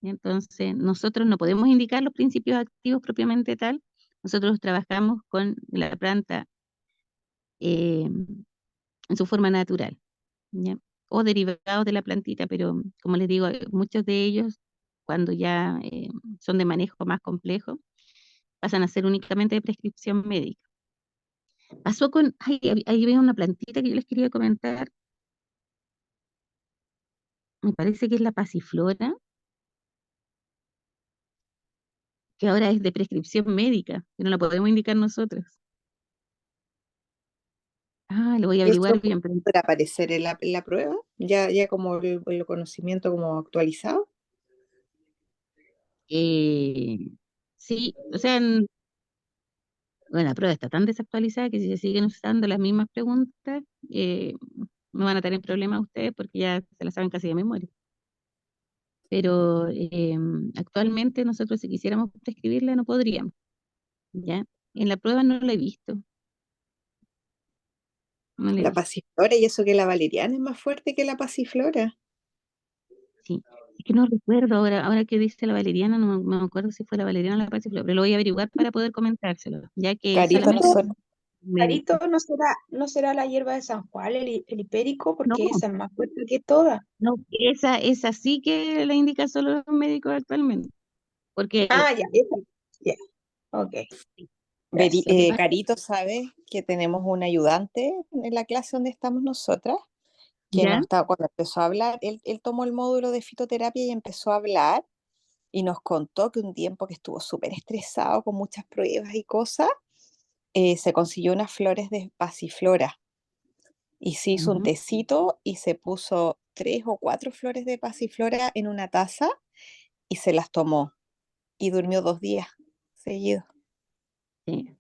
¿Ya? Entonces, nosotros no podemos indicar los principios activos propiamente tal. Nosotros trabajamos con la planta eh, en su forma natural, ¿ya? O derivados de la plantita, pero como les digo, muchos de ellos, cuando ya son de manejo más complejo, pasan a ser únicamente de prescripción médica. Pasó con, ahí veo una plantita que yo les quería comentar, me parece que es la pasiflora, que ahora es de prescripción médica, que no la podemos indicar nosotros. Ah, lo voy a ¿Y eso averiguar bien, pero puede aparecer en la prueba? Ya como el conocimiento como actualizado. eh, sí, o sea, bueno, la prueba está tan desactualizada que si se siguen usando las mismas preguntas, no van a tener problemas ustedes porque ya se las saben casi de memoria. Pero actualmente nosotros si quisiéramos prescribirla no podríamos, ¿ya? En la prueba no la he visto, no la he La visto, pasiflora, y eso que la valeriana es más fuerte que la pasiflora. sí. Es que no recuerdo ahora que dice la valeriana, no me acuerdo si fue la valeriana o la pasiflora, pero lo voy a averiguar para poder comentárselo, ya que Carito, solamente Carito, nosotros, Carito, médico. ¿no será la hierba de San Juan, el hipérico? No, Porque esa es más fuerte que todas. no, esa sí que la indica solo los médicos actualmente, porque Ah, ya, esa. Ya, ok, gracias. lo que pasa, Carito sabe que tenemos un ayudante en la clase donde estamos nosotras, que ¿ya? nos está, cuando empezó a hablar, él tomó el módulo de fitoterapia y empezó a hablar y nos contó que un tiempo que estuvo súper estresado con muchas pruebas y cosas, se consiguió unas flores de pasiflora y se hizo un Ujú, tecito y se puso 3 o 4 flores de pasiflora en una taza y se las tomó y durmió 2 días seguidos, sí.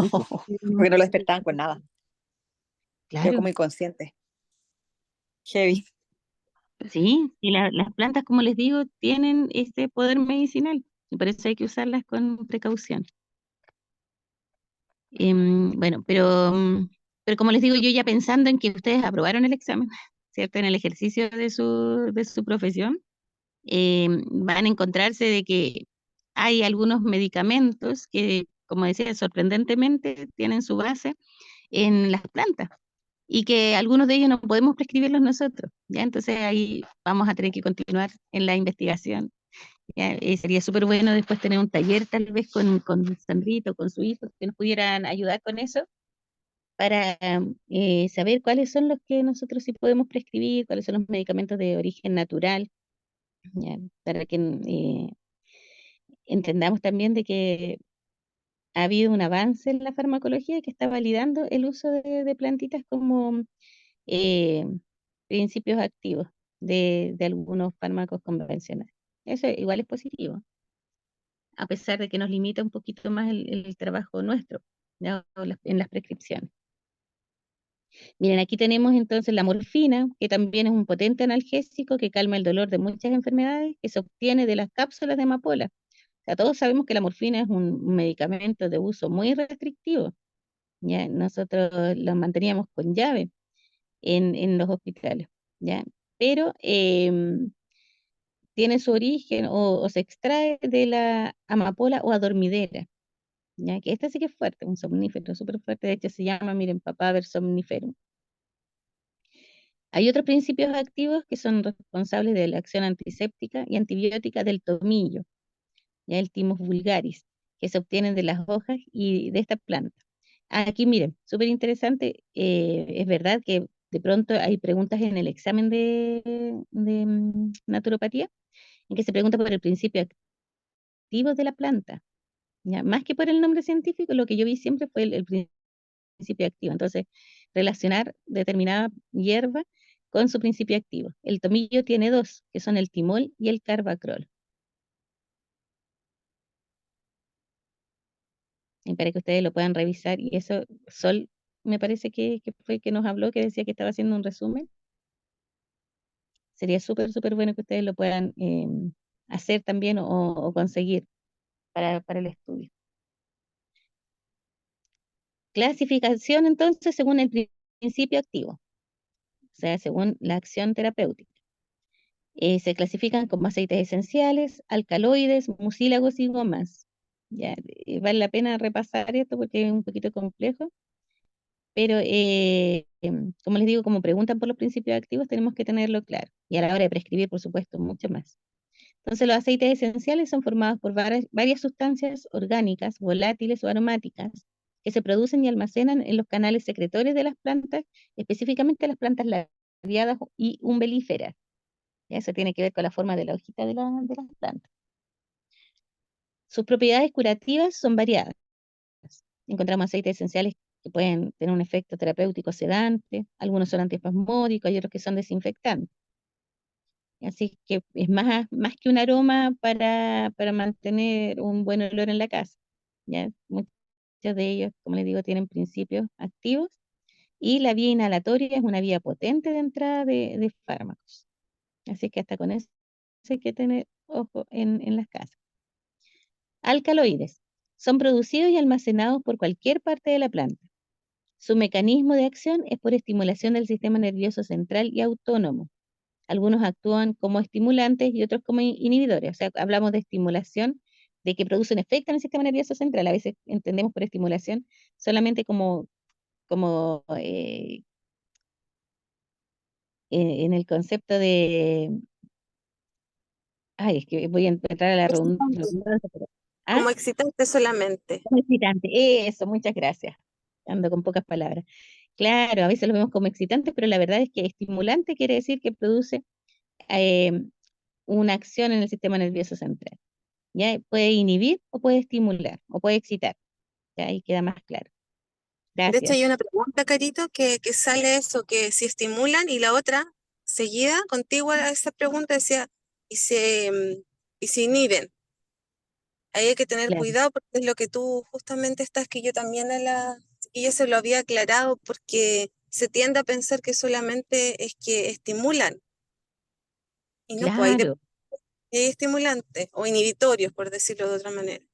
Eso, porque no lo despertaban con nada, quedó claro, como inconsciente. Heavy. sí, y las plantas, como les digo, tienen este poder medicinal, y por eso hay que usarlas con precaución. Bueno, pero como les digo, yo ya pensando en que ustedes aprobaron el examen, ¿cierto? En el ejercicio de su profesión, van a encontrarse de que hay algunos medicamentos que, como decía, sorprendentemente tienen su base en las plantas y que algunos de ellos no podemos prescribirlos nosotros, ¿ya? Entonces ahí vamos a tener que continuar en la investigación. ¿Ya? Sería súper bueno después tener un taller tal vez con Sandrito, con su hijo, que nos pudieran ayudar con eso para saber cuáles son los que nosotros sí podemos prescribir, cuáles son los medicamentos de origen natural, ¿ya? Para que entendamos también de que ha habido un avance en la farmacología que está validando el uso de plantitas como eh, principios activos de algunos fármacos convencionales. Eso igual es positivo, a pesar de que nos limita un poquito más el trabajo nuestro, ¿ya? En las prescripciones. Miren, aquí tenemos entonces la morfina, que también es un potente analgésico que calma el dolor de muchas enfermedades, que se obtiene de las cápsulas de amapola. O sea, todos sabemos que la morfina es un medicamento de uso muy restrictivo. ¿Ya? Nosotros lo manteníamos con llave en los hospitales, ¿ya? Pero tiene su origen o se extrae de la amapola o adormidera, ¿ya? Que esta sí que es fuerte, un somnífero súper fuerte, de hecho se llama, miren, papaver somniferum. Hay otros principios activos que son responsables de la acción antiséptica y antibiótica del tomillo, ya el Thymus vulgaris, que se obtienen de las hojas y de esta planta. Aquí miren, súper interesante, es verdad que de pronto hay preguntas en el examen de naturopatía, en que se pregunta por el principio activo de la planta, ¿ya? Más que por el nombre científico, lo que yo vi siempre fue el principio activo. Entonces, relacionar determinada hierba con su principio activo. El tomillo tiene dos, que son el timol y el carbacrol. Y para que ustedes lo puedan revisar, y eso, Sol, me parece que fue que nos habló, que decía que estaba haciendo un resumen. Sería súper, súper bueno que ustedes lo puedan hacer también o conseguir para el estudio. Clasificación, entonces, según el principio activo, o sea, según la acción terapéutica. Se clasifican como aceites esenciales, alcaloides, mucílagos y gomas. Ya, vale la pena repasar esto porque es un poquito complejo, pero como les digo, como preguntan por los principios activos, tenemos que tenerlo claro. Y a la hora de prescribir, por supuesto, mucho más. Entonces, los aceites esenciales son formados por varias sustancias orgánicas, volátiles o aromáticas, que se producen y almacenan en los canales secretorios de las plantas, específicamente las plantas labiadas y umbelíferas. ¿Ya? Eso tiene que ver con la forma de la hojita de las plantas. Sus propiedades curativas son variadas. Encontramos aceites esenciales que pueden tener un efecto terapéutico sedante, algunos son antiespasmódicos, hay otros que son desinfectantes. Así que es más que un aroma para mantener un buen olor en la casa. ¿Ya? Muchos de ellos, como les digo, tienen principios activos y la vía inhalatoria es una vía potente de entrada de fármacos. Así que hasta con eso hay que tener ojo en las casas. Alcaloides. Son producidos y almacenados por cualquier parte de la planta. Su mecanismo de acción es por estimulación del sistema nervioso central y autónomo. Algunos actúan como estimulantes y otros como inhibidores. O sea, hablamos de estimulación, de que produce un efecto en el sistema nervioso central. A veces entendemos por estimulación solamente como en el concepto de... Ay, es que voy a entrar a la Excitante, redundancia, pero... ¿Ah? como excitante solamente. Como excitante. Eso, muchas gracias. Ando con pocas palabras. Claro, a veces lo vemos como excitante, pero la verdad es que estimulante quiere decir que produce eh, una acción en el sistema nervioso central. ¿Ya? Puede inhibir o puede estimular o puede excitar. ¿Ya? Ahí queda más claro. De hecho, hay Gracias. una pregunta, Carito, que sale eso, que si estimulan, y la otra, seguida, contigua a esa pregunta, decía, y se inhiben. Ahí hay que tener Claro, cuidado porque es lo que tú justamente estás, que yo también y yo se lo había aclarado porque se tiende a pensar que solamente es que estimulan, y no, pues claro, hay estimulantes o inhibitorios, por decirlo de otra manera.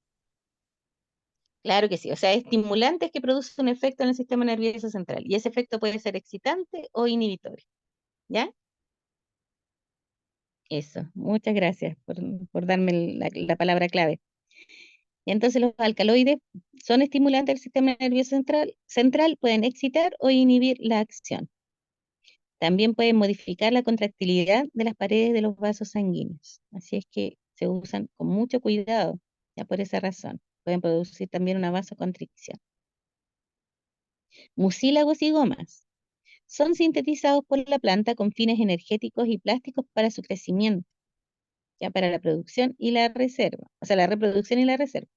claro que sí. O sea, estimulante es que produce un efecto en el sistema nervioso central. Y ese efecto puede ser excitante o inhibitorio. ¿Ya? Eso. Muchas gracias por darme la palabra clave. Y entonces los alcaloides son estimulantes del sistema nervioso central, pueden excitar o inhibir la acción. También pueden modificar la contractilidad de las paredes de los vasos sanguíneos. Así es que se usan con mucho cuidado, ya por esa razón. Pueden producir también una vasoconstricción. Mucílagos y gomas son sintetizados por la planta con fines energéticos y plásticos para su crecimiento, ya para la producción y la reserva, o sea, la reproducción y la reserva.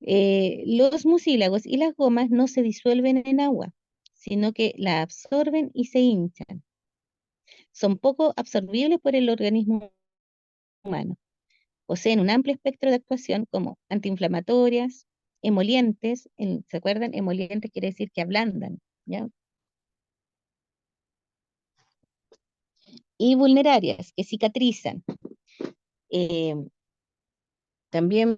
Los mucílagos y las gomas no se disuelven en agua, sino que la absorben y se hinchan. Son poco absorbibles por el organismo humano. Poseen un amplio espectro de actuación como antiinflamatorias, emolientes, ¿se acuerdan? Emolientes quiere decir que ablandan, ¿ya? Y vulnerarias, que cicatrizan. Eh, También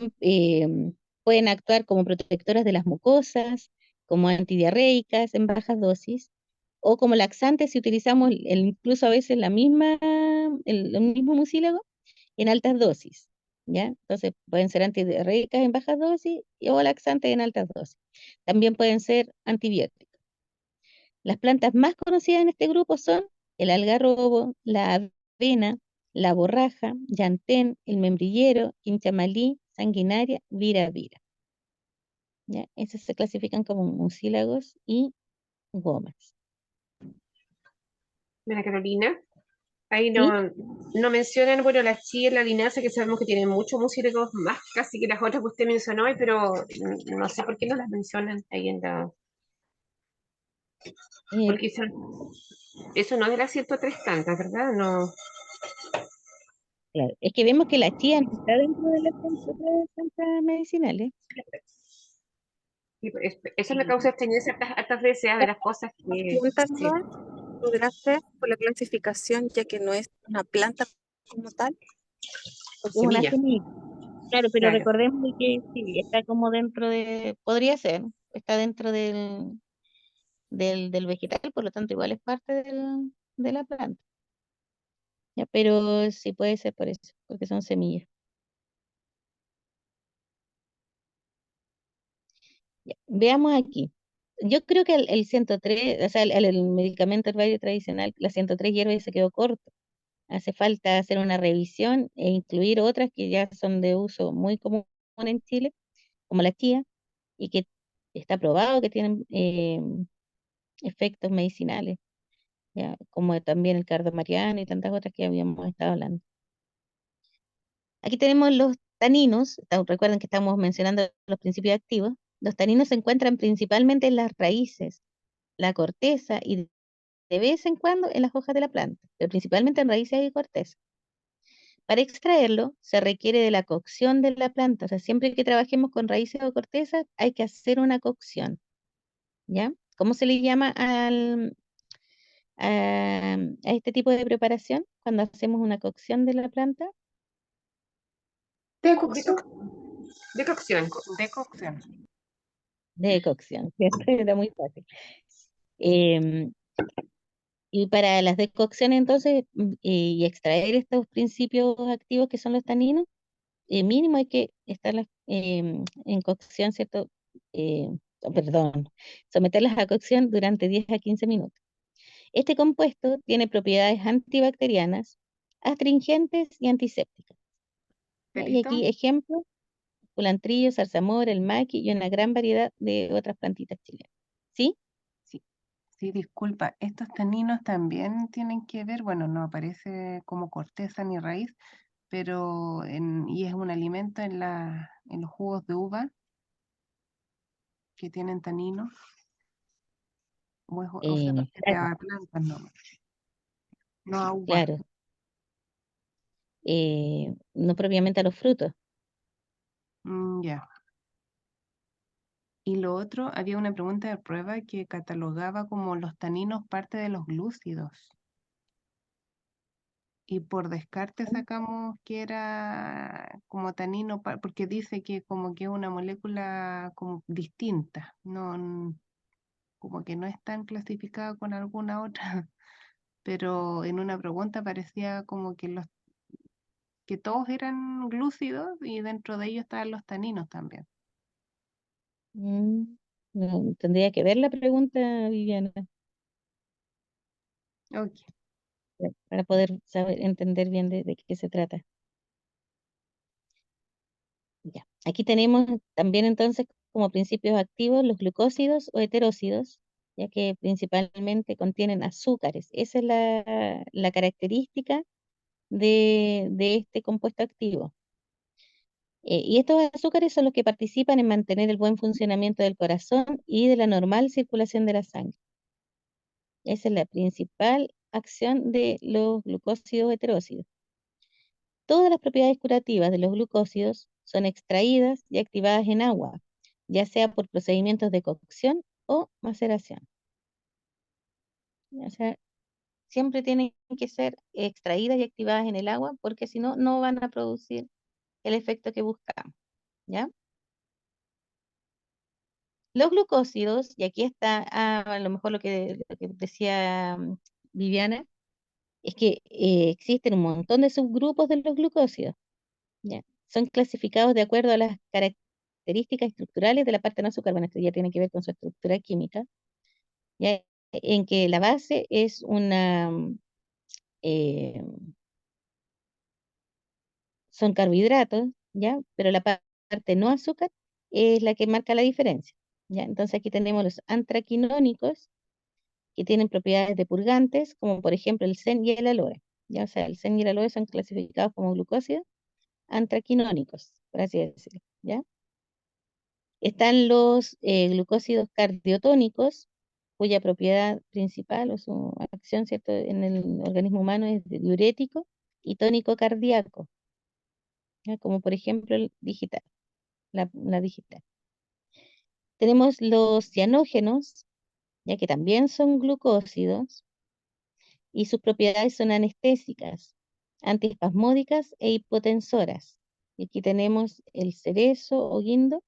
pueden actuar como protectoras de las mucosas, como antidiarreicas en bajas dosis, o como laxantes si utilizamos incluso a veces el mismo mucílago en altas dosis, ¿ya? Entonces pueden ser antidiarreicas en bajas dosis o laxantes en altas dosis. También pueden ser antibióticos. Las plantas más conocidas en este grupo son el algarrobo, la avena, la borraja, llantén, el membrillero, quinchamalí, sanguinaria, vira vira. ¿Ya? Esas se clasifican como mucílagos y gomas. Mira, Carolina, ahí ¿Sí? no mencionan, bueno, la chía y la linaza, que sabemos que tienen muchos mucílagos más casi que las otras que usted mencionó, pero no sé por qué no las mencionan ahí en la... Eh, Porque eso no es de las 103 plantas, ¿verdad? No. claro, es que vemos que la chía no está dentro de las plantas medicinales. Y eso me causa extrañeza hartas veces de las cosas que... Pregunta, Sí, Roa, ¿podrá ser por la clasificación, ya que no es una planta como tal? con Es una semillas, semilla. Claro, pero claro. recordemos de que sí, está como dentro de, podría ser, está dentro del vegetal, por lo tanto igual es parte de la planta. Ya, pero sí puede ser por eso, porque son semillas. Ya, veamos aquí. Yo creo que el 103, o sea, el medicamento herbario tradicional, la 103 hierbas se quedó corto. Hace falta hacer una revisión e incluir otras que ya son de uso muy común en Chile, como la chía, y que está probado que tienen efectos medicinales, ya, como también el cardo mariano y tantas otras que habíamos estado hablando. Aquí tenemos los taninos, recuerden que estamos mencionando los principios activos. Los taninos se encuentran principalmente en las raíces, la corteza y de vez en cuando en las hojas de la planta, pero principalmente en raíces y corteza. Para extraerlo se requiere de la cocción de la planta, o sea, siempre que trabajemos con raíces o corteza hay que hacer una cocción, ¿ya? ¿Cómo se le llama a este tipo de preparación cuando hacemos una cocción de la planta? Decocción. Decocción. Decocción. De cocción, ¿cierto? Era muy fácil. Em, y para las decocciones, entonces, y extraer estos principios activos que son los taninos, mínimo hay que estarlas en cocción, ¿cierto? Perdón, someterlas a cocción durante 10 a 15 minutos. Este compuesto tiene propiedades antibacterianas, astringentes y antisépticas. ¿Ya? Y Perito, aquí ejemplos, culantrillo, zarzamora, el maqui y una gran variedad de otras plantitas chilenas. ¿Sí? sí, sí, disculpa, estos taninos también tienen que ver, bueno, no aparece como corteza ni raíz, pero y es un alimento en los jugos de uva que tienen taninos, o se refiere Claro, a plantas, no, no a uva. claro. No propiamente a los frutos. Ya. Y lo otro, había una pregunta de prueba que catalogaba como los taninos parte de los glúcidos. Y por descarte sacamos que era como tanino, porque dice que como que es una molécula como distinta, no, como que no es tan clasificada con alguna otra, pero en una pregunta parecía como que que todos eran glúcidos y dentro de ellos estaban los taninos también. Mm, no, tendría que ver la pregunta, Viviana, Ok, para poder saber, entender bien de qué se trata. Ya. Aquí tenemos también entonces como principios activos los glucósidos o heterósidos, ya que principalmente contienen azúcares. Esa es la característica de este compuesto activo. Y estos azúcares son los que participan en mantener el buen funcionamiento del corazón y de la normal circulación de la sangre. Esa es la principal acción de los glucósidos heterósidos. Todas las propiedades curativas de los glucósidos son extraídas y activadas en agua, ya sea por procedimientos de cocción o maceración. O sea, siempre tienen que ser extraídas y activadas en el agua porque si no, no van a producir el efecto que buscamos. ¿Ya? Los glucósidos, y aquí está a lo mejor lo que decía Viviana, es que existen un montón de subgrupos de los glucósidos. ¿Ya? Son clasificados de acuerdo a las características estructurales de la parte no azúcar. Bueno, esto ya tiene que ver con su estructura química. ¿Ya? en que la base es eh, son carbohidratos, ¿ya? Pero la parte no azúcar es la que marca la diferencia, ¿ya? Entonces aquí tenemos los antraquinónicos, que tienen propiedades depurgantes, como por ejemplo el zen y el aloe, ¿ya? O sea, el zen y el aloe son clasificados como glucósidos antraquinónicos, por así decirlo, ¿ya? Están los glucósidos cardiotónicos, cuya propiedad principal o su acción, ¿cierto?, en el organismo humano es diurético y tónico cardíaco, ¿ya? Como por ejemplo el digital, la digital. Tenemos los cianógenos, ya que también son glucósidos, y sus propiedades son anestésicas, antiespasmódicas e hipotensoras. Y aquí tenemos el cerezo o guindo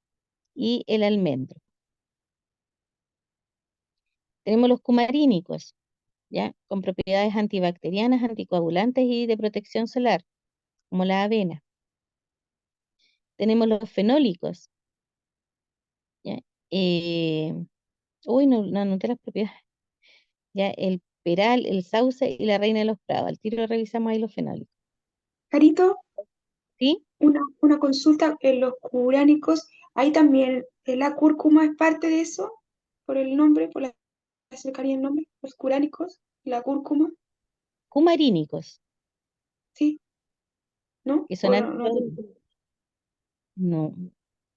y el almendro. Tenemos los cumarínicos, ¿ya? Con propiedades antibacterianas, anticoagulantes y de protección solar, como la avena. Tenemos los fenólicos, ¿ya? Eh, no anoté las propiedades. Ya, el peral, el sauce y la reina de los prados. Al tiro revisamos ahí los fenólicos. Carito, ¿Sí? una consulta en los curánicos, ahí también la cúrcuma es parte de eso, por el nombre, por la cercanía del nombre, los curánicos, la cúrcuma, Cumarínicos, ¿sí? ¿No? que son O no, no.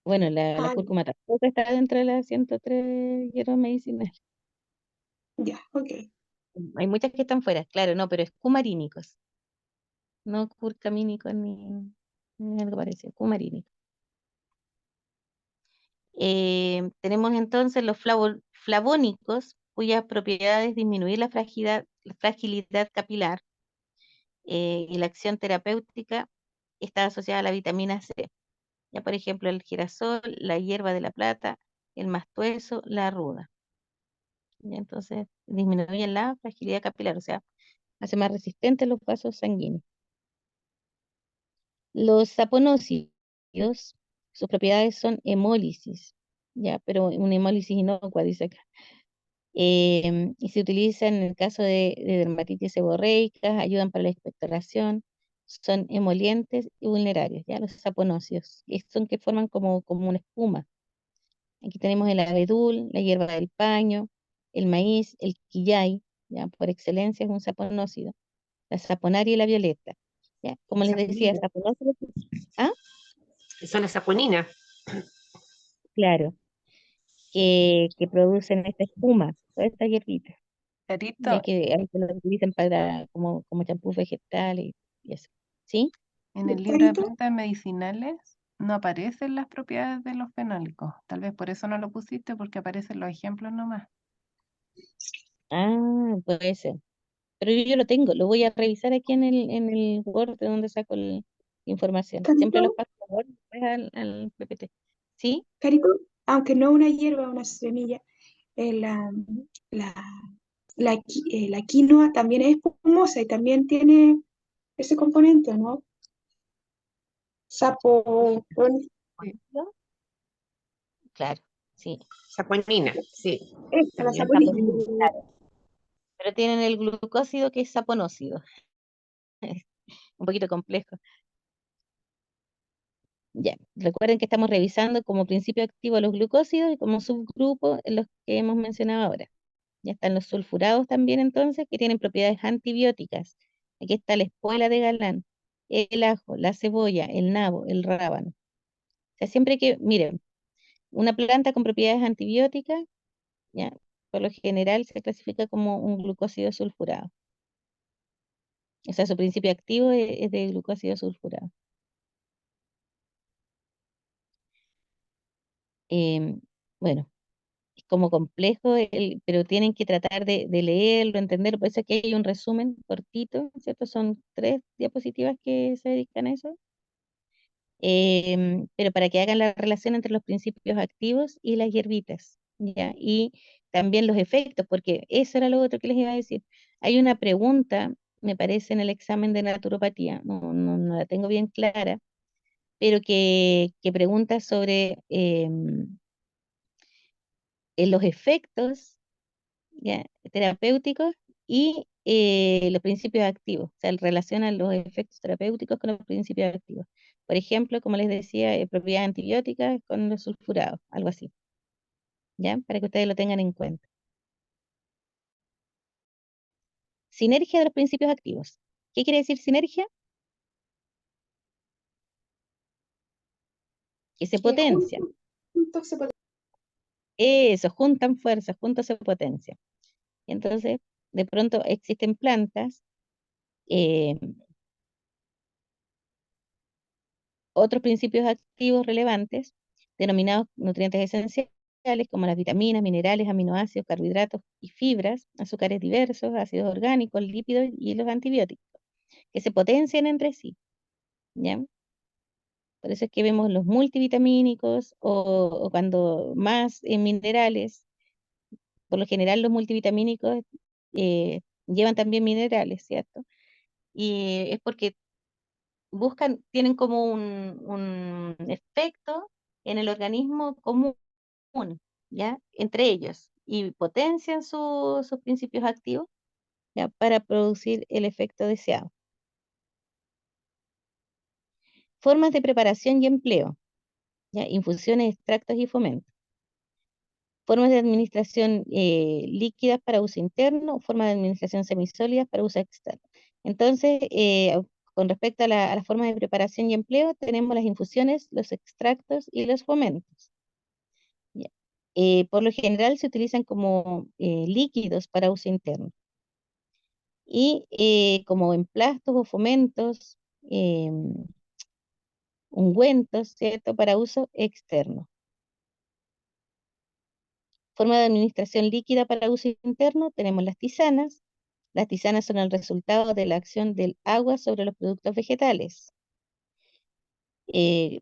Bueno, la ah, cúrcuma tampoco está dentro de las 103 hierbas medicinales. ya, ok. Hay muchas que están fuera, claro, no, pero es cumarínicos, no curcamínicos ni algo parecido, cumarínicos. Tenemos entonces los flavónicos, cuyas propiedades disminuir la fragilidad capilar y la acción terapéutica está asociada a la vitamina C. Ya, por ejemplo, el girasol, la hierba de la plata, el mastueso, la ruda. Ya, entonces, disminuyen la fragilidad capilar, o sea, hace más resistentes los vasos sanguíneos. Los saponócidos, sus propiedades son hemólisis, ya, pero una hemólisis inocua, dice acá. Y se utilizan en el caso de dermatitis seborreicas, ayudan para la expectoración, son emolientes y vulnerables, ya, los saponócidos, y son que forman como una espuma. Aquí tenemos el abedul, la hierba del paño, el maíz, el quillay, ya, por excelencia es un saponócido, la saponaria y la violeta. Ya, como les decía, Saponina. saponócidos, ah, Son las saponinas. claro, que producen esta espuma, todas estas hierbitas, ya Carito, que a veces lo utilizan para, como champú vegetal y eso. ¿Sí? en el libro de Carito, plantas medicinales no aparecen las propiedades de los fenólicos. Tal vez por eso no lo pusiste, porque aparecen los ejemplos nomás. Ah, puede ser. Pero yo lo tengo, lo voy a revisar aquí en el Word de donde saco la información. Siempre los Carito, paso a Word después al PPT. ¿Sí? Carito, aunque no una hierba, una semilla, la, la, la quinoa también es espumosa y también tiene ese componente, ¿no? Sapo, Sí. ¿No? Claro, sí. Saponina, sí, esta, la también. saponina. Saponina, claro. Pero tienen el glucósido que es saponócido. Un poquito complejo. Ya, recuerden que estamos revisando como principio activo los glucósidos y como subgrupo en los que hemos mencionado ahora. Ya están los sulfurados también entonces, que tienen propiedades antibióticas. Aquí está la espuela de Galán, el ajo, la cebolla, el nabo, el rábano. O sea, siempre que, miren, una planta con propiedades antibióticas, ya, por lo general se clasifica como un glucósido sulfurado. O sea, su principio activo es de glucósido sulfurado. Em, bueno, es como complejo, pero tienen que tratar de leerlo, entenderlo. Por eso aquí hay un resumen cortito, ¿cierto? Son 3 diapositivas que se dedican a eso. Pero para que hagan la relación entre los principios activos y las hierbitas, ¿ya? Y también los efectos, porque eso era lo otro que les iba a decir. Hay una pregunta, me parece, en el examen de naturopatía, no la tengo bien clara, pero que pregunta sobre en los efectos ¿ya? Terapéuticos y los principios activos, o sea, relacionan los efectos terapéuticos con los principios activos. Por ejemplo, como les decía, propiedades antibióticas con los sulfurados, algo así, ¿ya? Para que ustedes lo tengan en cuenta. Sinergia de los principios activos. ¿Qué quiere decir sinergia? Que se Que potencian. juntos se Eso, juntan fuerzas, juntos se potencian. Entonces, de pronto existen plantas, eh, otros principios activos relevantes, denominados nutrientes esenciales, como las vitaminas, minerales, aminoácidos, carbohidratos y fibras, azúcares diversos, ácidos orgánicos, lípidos y los antibióticos, que se potencian entre sí, ¿ya? Por eso es que vemos los multivitamínicos o cuando más minerales, por lo general los multivitamínicos llevan también minerales, ¿cierto? Y es porque tienen como un efecto en el organismo común, ¿ya? Entre ellos, y potencian sus principios activos, ¿ya? Para producir el efecto deseado. Formas de preparación y empleo, ¿ya? Infusiones, extractos y fomentos. Formas de administración líquidas para uso interno, formas de administración semisólidas para uso externo. Entonces, con respecto a las formas de preparación y empleo, tenemos las infusiones, los extractos y los fomentos. Ya. Por lo general se utilizan como líquidos para uso interno y como emplastos o fomentos, ungüentos, ¿cierto? Para uso externo. Forma de administración líquida para uso interno, tenemos las tisanas. Las tisanas son el resultado de la acción del agua sobre los productos vegetales.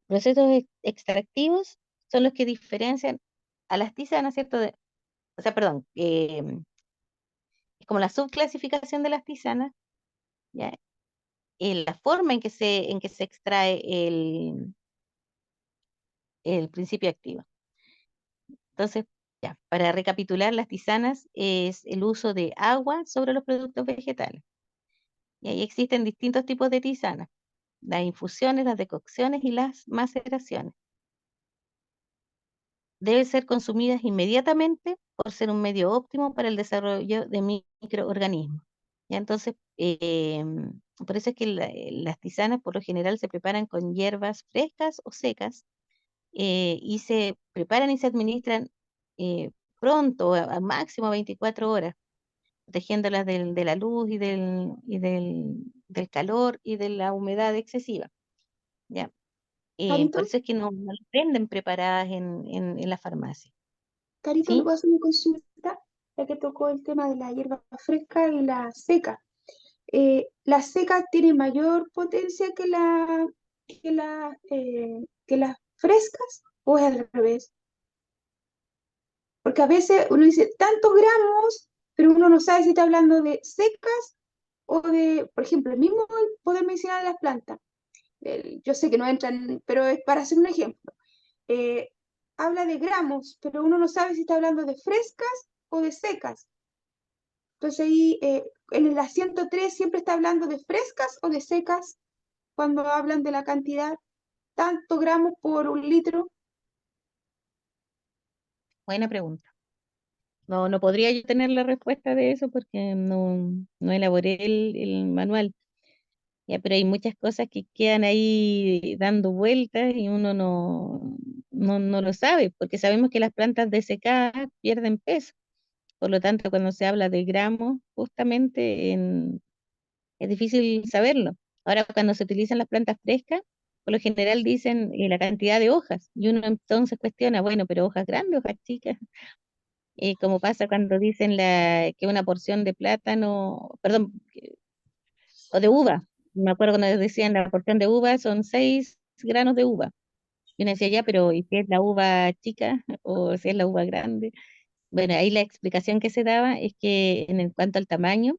Procesos extractivos son los que diferencian a las tisanas, ¿cierto? O sea, perdón, es como la subclasificación de las tisanas, ¿ya? La forma en que se extrae el principio activo. Entonces, ya, para recapitular, las tisanas es el uso de agua sobre los productos vegetales. Y ahí existen distintos tipos de tisanas, las infusiones, las decocciones y las maceraciones. Deben ser consumidas inmediatamente por ser un medio óptimo para el desarrollo de microorganismos. ¿Ya? Entonces, por eso es que las tisanas por lo general se preparan con hierbas frescas o secas y se preparan y se administran pronto, a máximo 24 horas, protegiéndolas de la luz del calor y de la humedad excesiva. ¿Ya? Por Carito, eso es que no las venden preparadas en la farmacia. Carito, ¿le ¿Sí? puedo hacer una consulta? Ya que tocó el tema de la hierba fresca y la seca. ¿La seca tiene mayor potencia que las frescas o es al revés? Porque a veces uno dice tantos gramos, pero uno no sabe si está hablando de secas o de, por ejemplo, el mismo poder medicinal de las plantas. Yo sé que no entran, pero es para hacer un ejemplo. Eh, Habla de gramos, pero uno no sabe si está hablando de frescas o de secas. Entonces ahí en el 103 siempre está hablando de frescas o de secas cuando hablan de la cantidad, tanto gramos por un litro. Buena pregunta. No podría yo tener la respuesta de eso porque no elaboré el manual. Ya, pero hay muchas cosas que quedan ahí dando vueltas y uno no lo sabe, porque sabemos que las plantas desecadas pierden peso. Por lo tanto, cuando se habla de gramos, justamente es difícil saberlo. Ahora, cuando se utilizan las plantas frescas, por lo general dicen la cantidad de hojas, y uno entonces cuestiona, bueno, pero hojas grandes, hojas chicas, como pasa cuando dicen que una porción de plátano, perdón, o de uva. Me acuerdo cuando decían la porción de uva son 6 granos de uva. Y uno decía, ya, pero ¿y si es la uva chica o si es la uva grande? Bueno, ahí la explicación que se daba es que en cuanto al tamaño,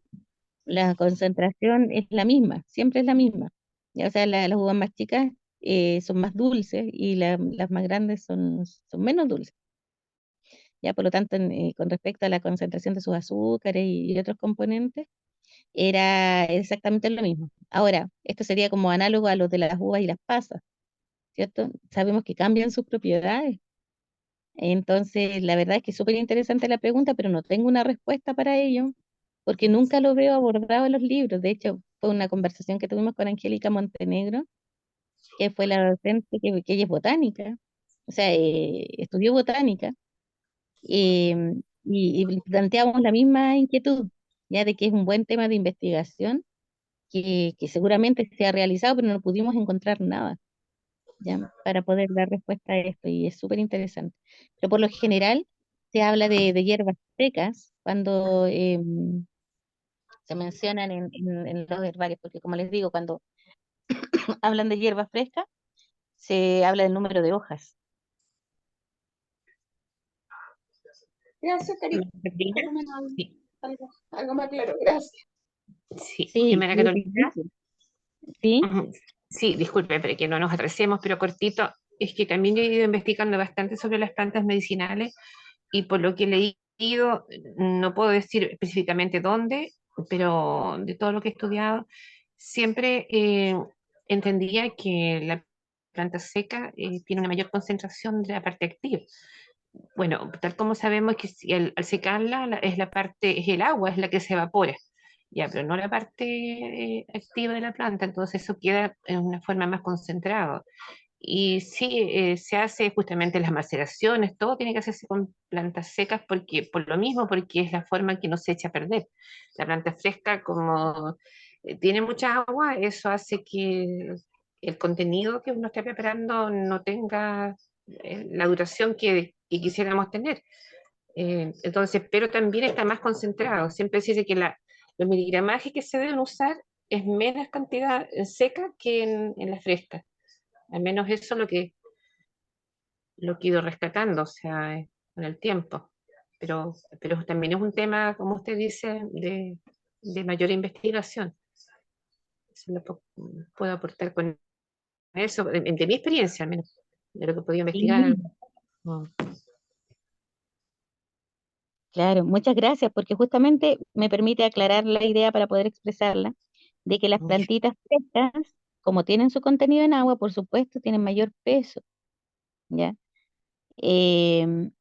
la concentración es la misma, siempre es la misma. Ya, o sea, las uvas más chicas son más dulces y las más grandes son menos dulces. ya por lo tanto, con respecto a la concentración de sus azúcares y otros componentes, era exactamente lo mismo. Ahora, esto sería como análogo a los de las uvas y las pasas, ¿cierto? Sabemos que cambian sus propiedades. Entonces, la verdad es que es súper interesante la pregunta, pero no tengo una respuesta para ello, porque nunca lo veo abordado en los libros. De hecho, fue una conversación que tuvimos con Angélica Montenegro, que fue la docente, que ella es botánica, o sea, estudió botánica, y planteamos la misma inquietud, ya de que es un buen tema de investigación, que seguramente se ha realizado, pero no pudimos encontrar nada, ya, para poder dar respuesta a esto, y es súper interesante. Pero por lo general se habla de hierbas secas cuando se mencionan en los herbarios, porque como les digo, cuando hablan de hierbas frescas, se habla del número de hojas. Gracias, Karina. Carolina, Por lo menos sí, algo más claro, gracias. sí, Sí, Jimena sí, es Carolina. difícil. Sí, Ujú. Sí, disculpe, pero que no nos atrasemos, pero cortito, es que también yo he ido investigando bastante sobre las plantas medicinales y por lo que he leído, no puedo decir específicamente dónde, pero de todo lo que he estudiado, siempre entendía que la planta seca tiene una mayor concentración de la parte activa. Bueno, tal como sabemos que si al secarla es la parte, es el agua, es la que se evapora, ya, pero no la parte activa de la planta, entonces eso queda en una forma más concentrada. Y sí, se hace justamente las maceraciones, todo tiene que hacerse con plantas secas porque, por lo mismo, porque es la forma en que no se echa a perder. La planta fresca, como tiene mucha agua, eso hace que el contenido que uno está preparando no tenga la duración que quisiéramos tener. Entonces, pero también está más concentrado. Siempre se dice que los miligramajes que se deben usar es menos cantidad en seca que en la fresca. Al menos eso es lo que he ido rescatando, o sea, con el tiempo. Pero también es un tema, como usted dice, de mayor investigación. Eso lo puedo aportar con eso, de mi experiencia, al menos, de lo que he podido investigar. sí, claro, muchas gracias, porque justamente me permite aclarar la idea para poder expresarla, de que las plantitas frescas, como tienen su contenido en agua, por supuesto, tienen mayor peso, ¿ya? Em,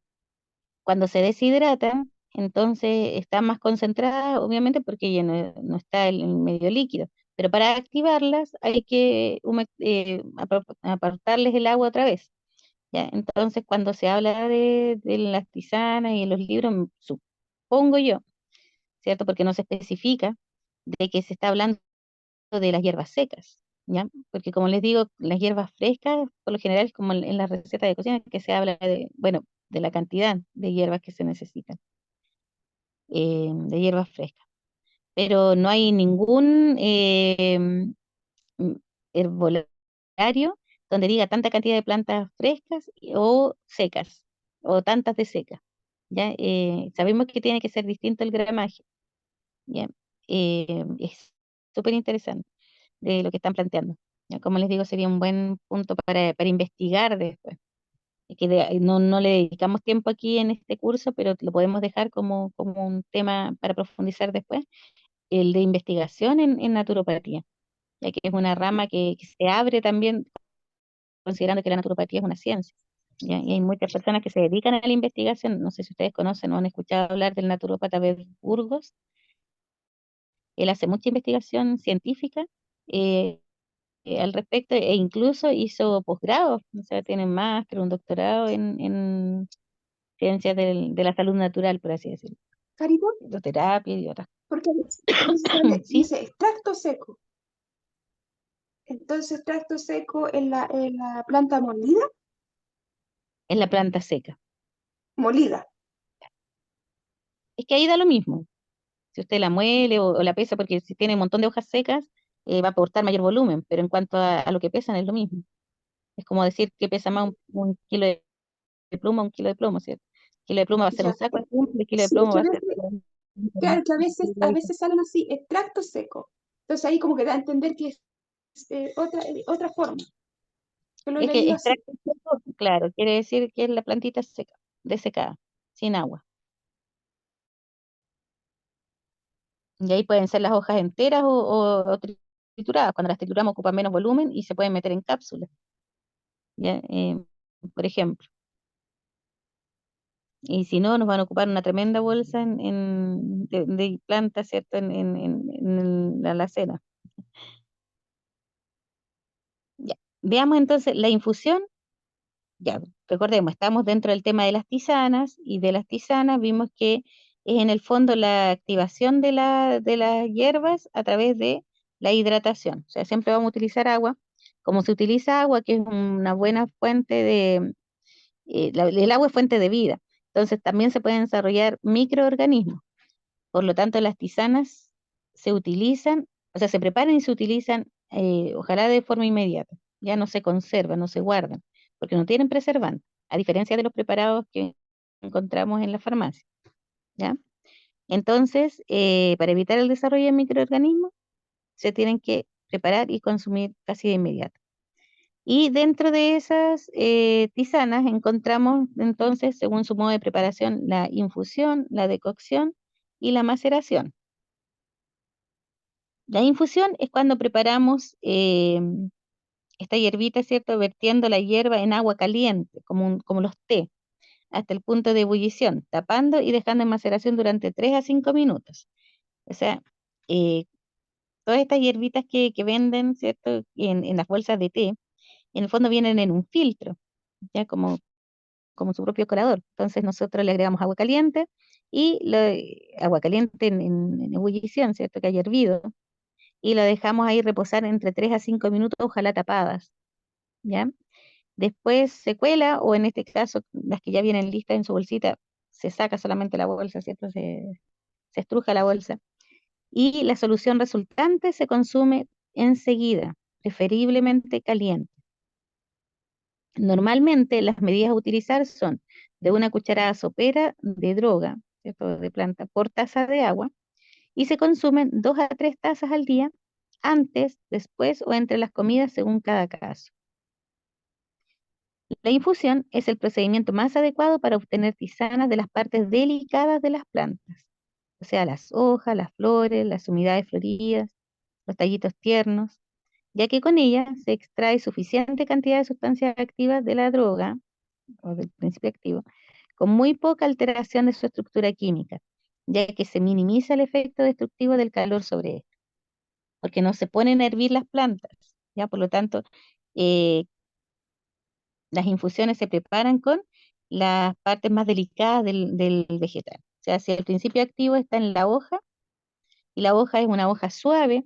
Cuando se deshidratan, entonces están más concentradas, obviamente porque ya no está el medio líquido, pero para activarlas hay que apartarles el agua otra vez, ¿ya? Entonces, cuando se habla de las tisanas y en los libros, supongo yo, ¿cierto? Porque no se especifica de que se está hablando de las hierbas secas, ¿ya? Porque como les digo, las hierbas frescas, por lo general, como en la receta de cocina, que se habla de, bueno, de la cantidad de hierbas que se necesitan, de hierbas frescas. Pero no hay ningún mm, herbolario donde diga tanta cantidad de plantas frescas o secas, o tantas de secas, ¿ya? Sabemos que tiene que ser distinto el gramaje, ¿ya? Es súper interesante de lo que están planteando. Ya, como les digo, sería un buen punto para investigar después. Es que no le dedicamos tiempo aquí en este curso, pero lo podemos dejar como un tema para profundizar después, el de investigación en naturopatía, ya que es una rama que se abre también, considerando que la naturopatía es una ciencia. ¿Ya? Y hay muchas personas que se dedican a la investigación. No sé si ustedes conocen o han escuchado hablar del naturópata Beth Burgos. Él hace mucha investigación científica eh, al respecto, e incluso hizo posgrado, o sea, tiene un máster, un doctorado en ciencias de la salud natural, por así decirlo, Carito, fitoterapia y otras. porque Sí, dice extracto seco. Entonces, extracto seco en la planta molida, es la planta seca. molida. Es que ahí da lo mismo, si usted la muele o la pesa, porque si tiene un montón de hojas secas, va a aportar mayor volumen, pero en cuanto a lo que pesan es lo mismo. Es como decir que pesa más un kilo de pluma, un kilo de plomo, ¿cierto? Un kilo de pluma va a ser Ya. un saco de pluma, el kilo de Sí, es plomo que va a ser... claro, que a veces salen así, extracto seco. Entonces ahí como que da a entender que es otra forma. Yo lo he Es que leído así. extracto seco, claro, quiere decir que es la plantita seca, desecada. sin agua. Y ahí pueden ser las hojas enteras o trituradas. Cuando las trituramos ocupan menos volumen y se pueden meter en cápsulas, ¿ya? Por ejemplo. Y si no, nos van a ocupar una tremenda bolsa de plantas, ¿cierto? En la alacena. Ya. Veamos entonces la infusión. Ya, recordemos, estamos dentro del tema de las tisanas, y de las tisanas vimos que es en el fondo la activación de las hierbas a través de la hidratación. O sea, siempre vamos a utilizar agua. Como se utiliza agua, que es una buena fuente el agua es fuente de vida. Entonces también se pueden desarrollar microorganismos. Por lo tanto, las tisanas se utilizan, o sea, se preparan y se utilizan, ojalá de forma inmediata. Ya no se conservan, no se guardan, porque no tienen preservante, a diferencia de los preparados que encontramos en la farmacia. ¿Ya? Entonces, para evitar el desarrollo de microorganismos, se tienen que preparar y consumir casi de inmediato. Y dentro de esas tisanas encontramos entonces, según su modo de preparación, la infusión, la decocción y la maceración. La infusión es cuando preparamos esta hierbita, ¿cierto? Vertiendo la hierba en agua caliente, como los té, hasta el punto de ebullición, tapando y dejando en maceración durante 3 a 5 minutos. O sea, eh, todas estas hierbitas que venden, ¿cierto? En las bolsas de té, en el fondo vienen en un filtro, ya como su propio colador. Entonces nosotros le agregamos agua caliente y agua caliente en ebullición, ¿cierto? Que haya hervido, y lo dejamos ahí reposar entre 3 a 5 minutos, ojalá tapadas, ¿ya? Después se cuela, o en este caso, las que ya vienen listas en su bolsita, se saca solamente la bolsa, ¿cierto? Se estruja la bolsa. Y la solución resultante se consume enseguida, preferiblemente caliente. Normalmente las medidas a utilizar son de una cucharada sopera de droga, ¿cierto? De planta, por taza de agua, y se consumen 2 a 3 tazas al día, antes, después o entre las comidas según cada caso. La infusión es el procedimiento más adecuado para obtener tisanas de las partes delicadas de las plantas, o sea, las hojas, las flores, las unidades floridas, los tallitos tiernos, ya que con ella se extrae suficiente cantidad de sustancias activas de la droga o del principio activo, con muy poca alteración de su estructura química, ya que se minimiza el efecto destructivo del calor sobre él, porque no se ponen a hervir las plantas, ¿ya? Por lo tanto, eh, las infusiones se preparan con las partes más delicadas del vegetal. O sea, si el principio activo está en la hoja, y la hoja es una hoja suave,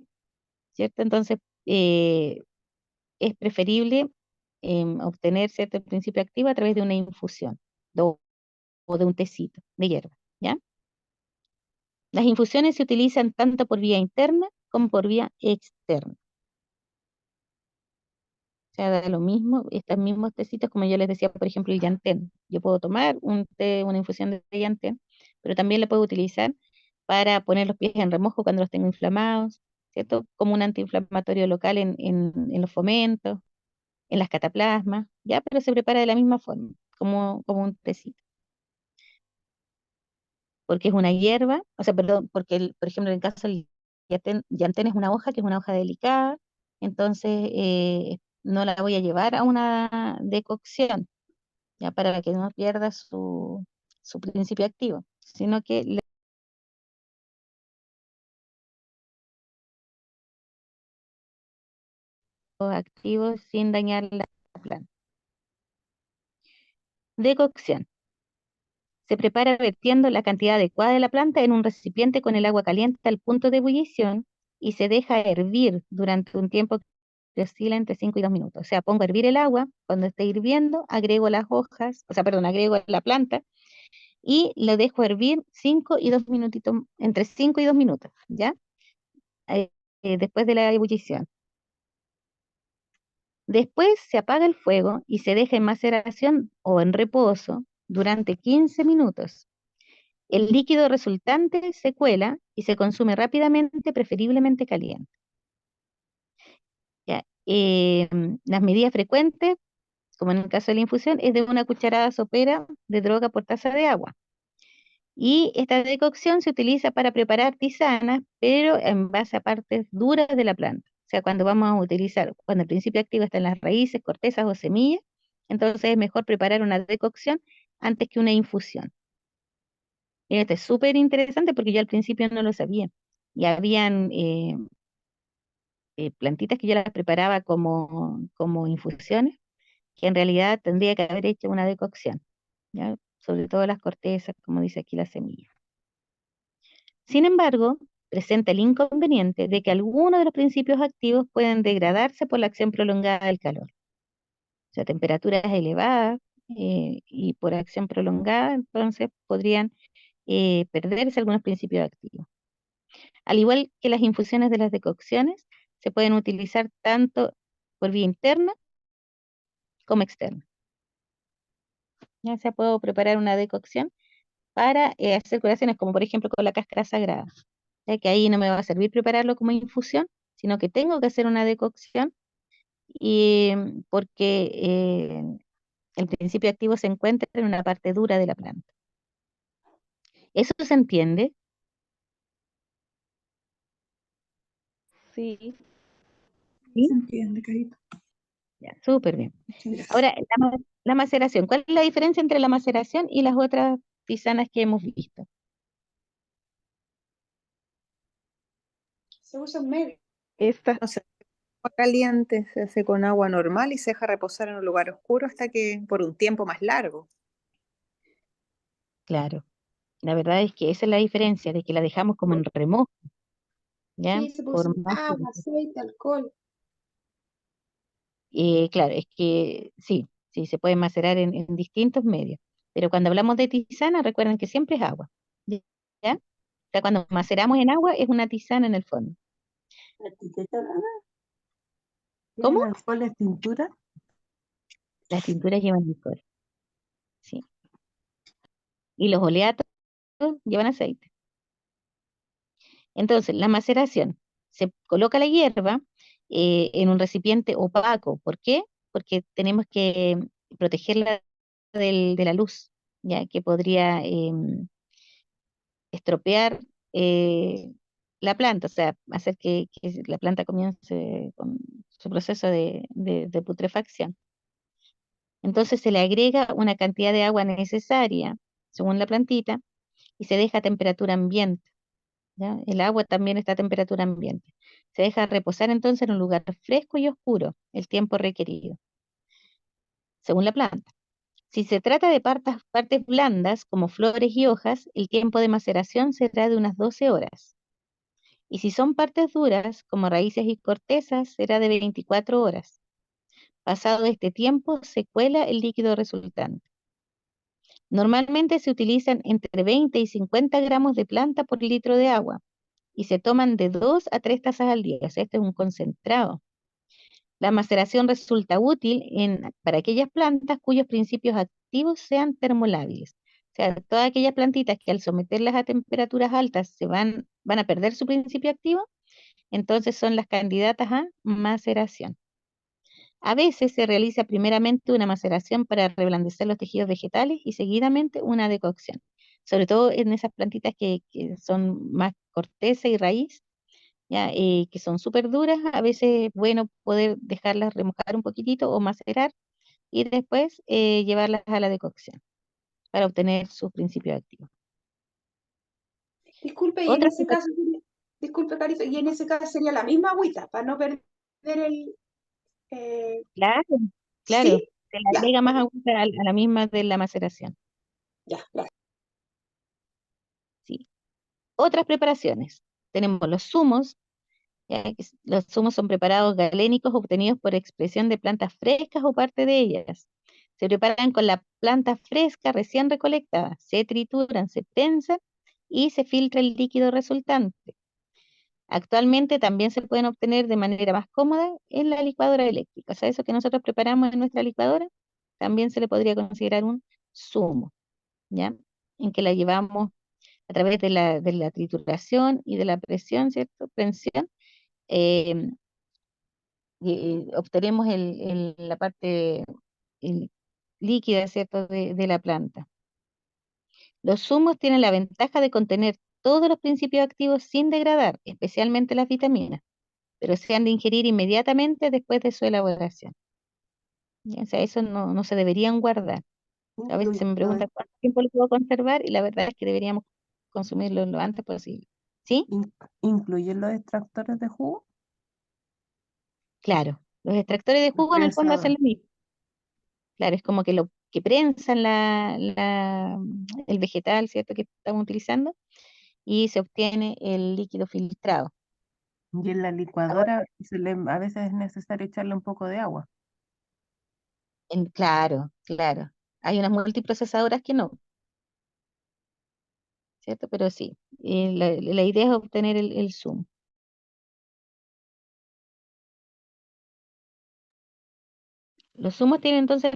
¿cierto? Entonces, es preferible obtener cierto principio activo a través de una infusión o, o de un tecito de hierba, ¿ya? Las infusiones se utilizan tanto por vía interna como por vía externa. O sea, da lo mismo, estos mismos tecitos, como yo les decía, por ejemplo, el llantén. Yo puedo tomar un té, una infusión de llantén, pero también la puedo utilizar para poner los pies en remojo cuando los tengo inflamados, ¿cierto? Como un antiinflamatorio local en los fomentos, en las cataplasmas, ¿ya? Pero se prepara de la misma forma, como un tecito. Porque es una hierba, o sea, perdón, porque, por ejemplo, en el caso del llantén es una hoja que es una hoja delicada, entonces no la voy a llevar a una decocción, ya para que no pierda su principio activo, sino que los activos sin dañar la planta. Decocción. Se prepara vertiendo la cantidad adecuada de la planta en un recipiente con el agua caliente al punto de ebullición, y se deja hervir durante un tiempo que oscila entre 5 y 2 minutos. O sea, pongo a hervir el agua, cuando esté hirviendo, agrego las hojas, o sea, perdón, agrego la planta y lo dejo hervir 5 y 2 minutitos, entre 5 y 2 minutos, ¿ya? Eh, Después de la ebullición. Después se apaga el fuego y se deja en maceración o en reposo durante 15 minutos. El líquido resultante se cuela y se consume rápidamente, preferiblemente caliente. ¿Ya? Las medidas frecuentes, como en el caso de la infusión, es de una cucharada sopera de droga por taza de agua. Y esta decocción se utiliza para preparar tisanas, pero en base a partes duras de la planta. O sea, cuando vamos a utilizar, cuando el principio activo está en las raíces, cortezas o semillas, entonces es mejor preparar una decocción antes que una infusión. Y esto es súper interesante porque yo al principio no lo sabía. Y habían plantitas que yo las preparaba como infusiones, que en realidad tendría que haber hecho una decocción, ¿ya? Sobre todo las cortezas, como dice aquí la semilla. Sin embargo, presenta el inconveniente de que algunos de los principios activos pueden degradarse por la acción prolongada del calor. O sea, temperaturas elevadas y por acción prolongada, entonces podrían perderse algunos principios activos. Al igual que las infusiones de las decocciones, se pueden utilizar tanto por vía interna como externa. Ya sea puedo preparar una decocción para hacer curaciones, como por ejemplo con la cáscara sagrada, ya que ahí no me va a servir prepararlo como infusión, sino que tengo que hacer una decocción y porque el principio activo se encuentra en una parte dura de la planta. ¿Eso se entiende? Sí, ¿Sí? Se entiende, Carito. Ya, súper bien. Muchas gracias. Ahora, la maceración. ¿Cuál es la diferencia entre la maceración y las otras tisanas que hemos visto? Se usa un medio. Esta no se hace con agua caliente, se hace con agua normal y se deja reposar en un lugar oscuro hasta que por un tiempo más largo. Claro, la verdad es que esa es la diferencia, de que la dejamos como en remojo, ¿ya? Sí, se puede Por usar más agua, tiempo. aceite, alcohol. Claro, es que sí, sí, se puede macerar en distintos medios, pero cuando hablamos de tisana, recuerden que siempre es agua, ¿ya? O sea, cuando maceramos en agua es una tisana en el fondo. ¿la etiqueta nada? ¿Cómo? ¿Tienen alcohol en tintura? Las tinturas llevan licor, sí. Y los oleatos llevan aceite. Entonces, la maceración, se coloca la hierba en un recipiente opaco. ¿Por qué? Porque tenemos que protegerla de la luz, ya que podría estropear la planta, o sea, hacer que la planta comience con su proceso de putrefacción. Entonces se le agrega una cantidad de agua necesaria, según la plantita, y se deja a temperatura ambiente. ¿Ya? El agua también está a temperatura ambiente. Se deja reposar entonces en un lugar fresco y oscuro el tiempo requerido, según la planta. Si se trata de partes blandas, como flores y hojas, el tiempo de maceración será de unas 12 horas. Y si son partes duras, como raíces y cortezas, será de 24 horas. Pasado este tiempo, se cuela el líquido resultante. Normalmente se utilizan entre 20 y 50 gramos de planta por litro de agua y se toman de 2 a 3 tazas al día. O sea, este es un concentrado. La maceración resulta útil para aquellas plantas cuyos principios activos sean termolábiles. O sea, todas aquellas plantitas que al someterlas a temperaturas altas van a perder su principio activo, entonces son las candidatas a maceración. A veces se realiza primeramente una maceración para reblandecer los tejidos vegetales y seguidamente una decocción, sobre todo en esas plantitas que son más corteza y raíz, ya, que son súper duras. A veces es bueno poder dejarlas remojar un poquitito o macerar y después llevarlas a la decocción para obtener sus principios activos. Disculpe, y en Otra, ese caso, disculpe, Carito, y en ese caso sería la misma agüita, para no perder el... claro, claro, ¿Sí? se le Ya, agrega ok, más agua a la misma de la maceración. ya, gracias. Sí. Otras preparaciones. Tenemos los zumos. Ya que los zumos son preparados galénicos obtenidos por expresión de plantas frescas o parte de ellas. Se preparan con la planta fresca recién recolectada, se trituran, se prensan y se filtra el líquido resultante. Actualmente también se pueden obtener de manera más cómoda en la licuadora eléctrica. O sea, eso que nosotros preparamos en nuestra licuadora, también se le podría considerar un zumo, ¿ya? En que la llevamos a través de la trituración y de la presión, ¿cierto? Prensión, eh, obtenemos la parte líquida, ¿cierto?, de la planta. Los zumos tienen la ventaja de contener todos los principios activos sin degradar, especialmente las vitaminas, pero se han de ingerir inmediatamente después de su elaboración. Ya, o sea, eso no se deberían guardar. A veces se me Incluye pregunta cuánto tiempo lo puedo conservar y la verdad es que deberíamos consumirlo lo antes posible. ¿Sí? ¿Incluyen los extractores de jugo? Claro. Los extractores de Los jugo en el fondo hacen prensadores. lo mismo. Claro, es como que lo que prensan el vegetal, ¿cierto? Que estamos utilizando y se obtiene el líquido filtrado. Y en la Ahora, licuadora a veces es necesario echarle un poco de agua. claro, claro. Hay unas multiprocesadoras que no, ¿cierto? Pero sí, la idea es obtener el zumo. Los zumos tienen entonces,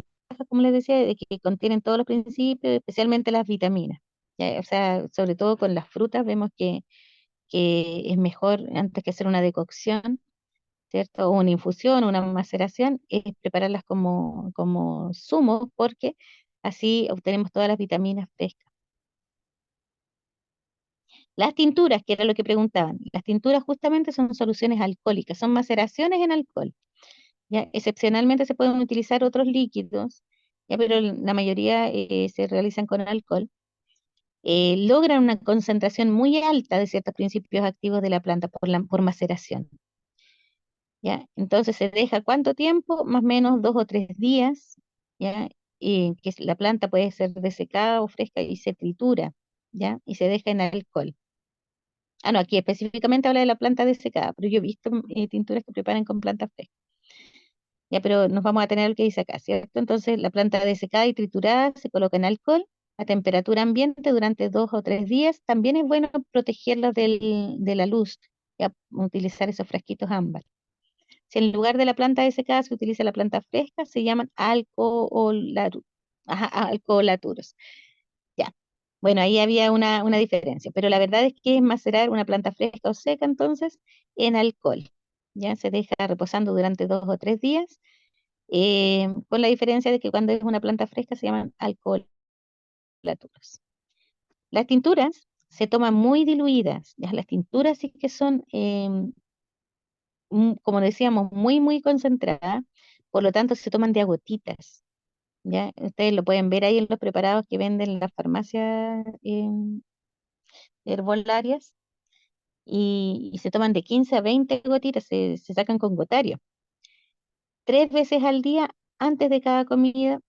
como les decía, de que contienen todos los principios, especialmente las vitaminas. ¿Ya? O sea, sobre todo con las frutas vemos que es mejor antes que hacer una decocción, ¿cierto? O una infusión, una maceración, es prepararlas como zumos porque así obtenemos todas las vitaminas frescas. Las tinturas, que era lo que preguntaban, las tinturas justamente son soluciones alcohólicas, son maceraciones en alcohol. ¿Ya? Excepcionalmente se pueden utilizar otros líquidos, ¿ya? Pero la mayoría se realizan con alcohol. Logran una concentración muy alta de ciertos principios activos de la planta por maceración. ¿Ya? Entonces se deja cuánto tiempo, más o menos 2 o 3 días, ¿ya? Y que la planta puede ser desecada o fresca y se tritura, ¿ya? Y se deja en alcohol. Ah, no, aquí específicamente habla de la planta desecada, pero yo he visto tinturas que preparan con plantas frescas. Ya, pero nos vamos a tener lo que dice acá, ¿cierto? Entonces, la planta desecada y triturada se coloca en alcohol a temperatura ambiente durante 2 o 3 días. También es bueno protegerla de la luz, ya, utilizar esos frasquitos ámbar. Si en lugar de la planta desecada se utiliza la planta fresca, se llaman alcoholaturos. Ya. Bueno, ahí había una diferencia, pero la verdad es que es macerar una planta fresca o seca, entonces, en alcohol. Ya se deja reposando durante 2 o 3 días, con la diferencia de que cuando es una planta fresca se llaman alcoholaturos. Las tinturas se toman muy diluidas, ya las tinturas sí que son, como decíamos, muy, muy concentradas, por lo tanto se toman de a gotitas. ¿Ya? Ustedes lo pueden ver ahí en los preparados que venden en las farmacias herbolarias y se toman de 15 a 20 gotitas, se sacan con gotario, 3 veces al día antes de cada comida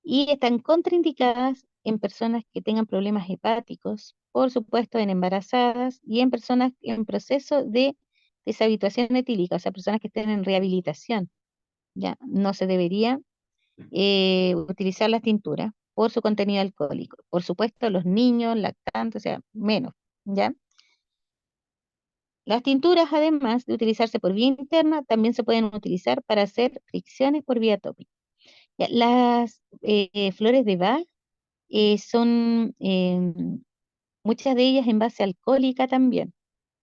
y están contraindicadas en personas que tengan problemas hepáticos, por supuesto en embarazadas y en personas en proceso de deshabituación etílica, o sea, personas que estén en rehabilitación. Ya no se debería utilizar las tinturas por su contenido alcohólico. Por supuesto, los niños, lactantes, o sea, menos, ¿ya? Las tinturas, además de utilizarse por vía interna, también se pueden utilizar para hacer fricciones por vía tópica. Ya, las flores de Bach son muchas de ellas en base alcohólica también,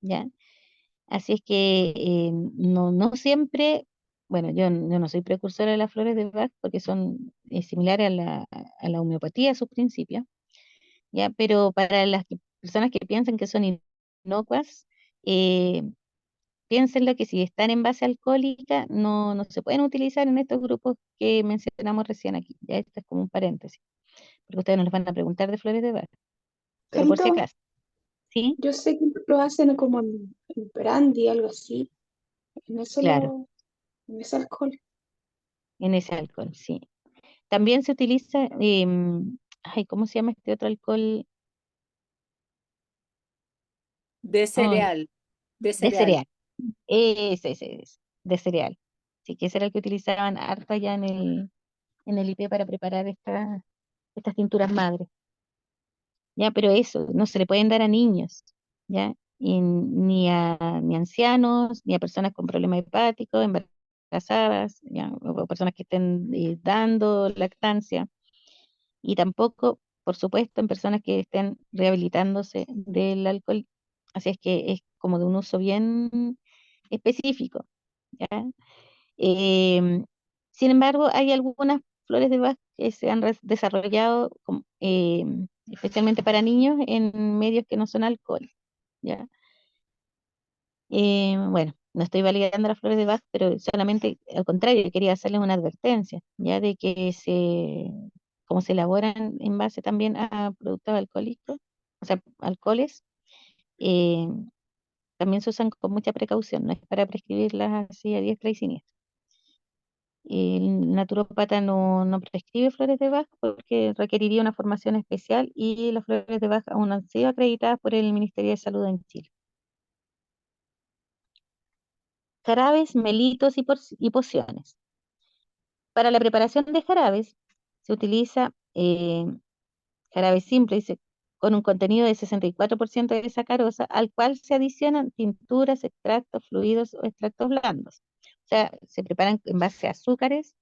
¿ya? Así es que no siempre, bueno, yo no soy precursora de las flores de Bach porque son similares a la homeopatía a sus principios, ¿ya? Pero para las personas que piensan que son inocuas, eh, piénsenlo que si están en base alcohólica, no se pueden utilizar en estos grupos que mencionamos recién aquí. Ya esto es como un paréntesis, porque ustedes nos van a preguntar de flores de Bach, pero por si Carito, acaso, ¿sí? yo sé que lo hacen como en brandy, algo así. En eso Claro, en ese alcohol. en ese alcohol, sí. También se utiliza, ay, ¿cómo se llama este otro alcohol? De Ay, cereal, de de cereal. cereal. Ese, de cereal. Sí, que ese era el que utilizaban harto allá en el IP para preparar estas tinturas madres. Ya, pero eso, no se le pueden dar a niños, ya, ni a ancianos, ni a personas con problemas hepáticos, embarazadas, ya, o personas que estén dando lactancia, y tampoco, por supuesto, en personas que estén rehabilitándose del alcohol. Así es que es como de un uso bien específico, ¿ya? Em, Sin embargo, hay algunas flores de Bach que se han desarrollado especialmente para niños en medios que no son alcohol, ¿ya? Bueno, no estoy validando las flores de Bach, pero solamente al contrario, quería hacerles una advertencia, ya de que como se elaboran en base también a productos alcohólicos, o sea, alcoholes, eh, también se usan con mucha precaución, no es para prescribirlas así a diestra y siniestra. El naturópata no prescribe flores de Bach porque requeriría una formación especial y las flores de Bach aún no han sido acreditadas por el Ministerio de Salud en Chile. Jarabes, melitos y pociones. Para la preparación de jarabes se utiliza jarabe simple, dice, con un contenido de 64% de sacarosa, al cual se adicionan tinturas, extractos, fluidos o extractos blandos. O sea, se preparan en base a azúcares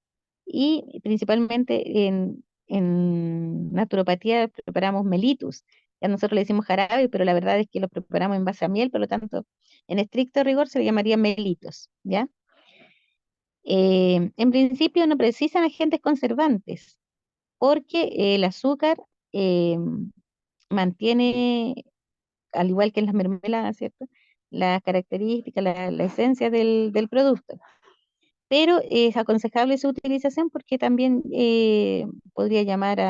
y principalmente en naturopatía preparamos melitus. Ya nosotros le decimos jarabe, pero la verdad es que lo preparamos en base a miel, por lo tanto, en estricto rigor se le llamaría melitos, ¿ya? En principio no precisan agentes conservantes, porque el azúcar eh, mantiene, al igual que en las mermeladas, ¿cierto? Las características, la esencia del producto. Pero es aconsejable su utilización porque también podría llamar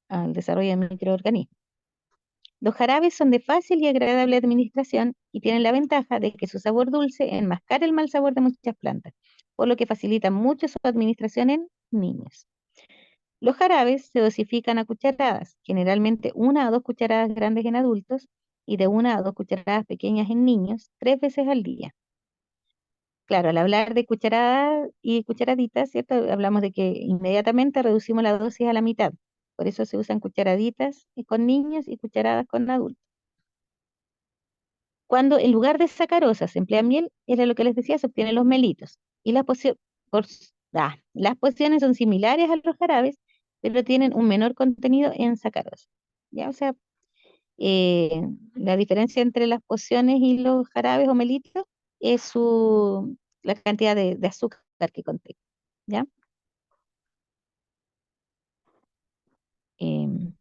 al desarrollo de microorganismos. Los jarabes son de fácil y agradable administración y tienen la ventaja de que su sabor dulce enmascara el mal sabor de muchas plantas, por lo que facilitan mucho su administración en niños. Los jarabes se dosifican a cucharadas, generalmente 1 a 2 cucharadas grandes en adultos y de 1 a 2 cucharadas pequeñas en niños, 3 veces al día. Claro, al hablar de cucharadas y cucharaditas, ¿cierto? Hablamos de que inmediatamente reducimos la dosis a la mitad. Por eso se usan cucharaditas con niños y cucharadas con adultos. Cuando en lugar de sacarosa se emplea miel, era lo que les decía, se obtienen los melitos. Y las pociones son similares a los jarabes, pero tienen un menor contenido en sacarosa. ¿Ya? O sea, la diferencia entre las pociones y los jarabes o melitos es la cantidad de azúcar que contiene. ¿Ya?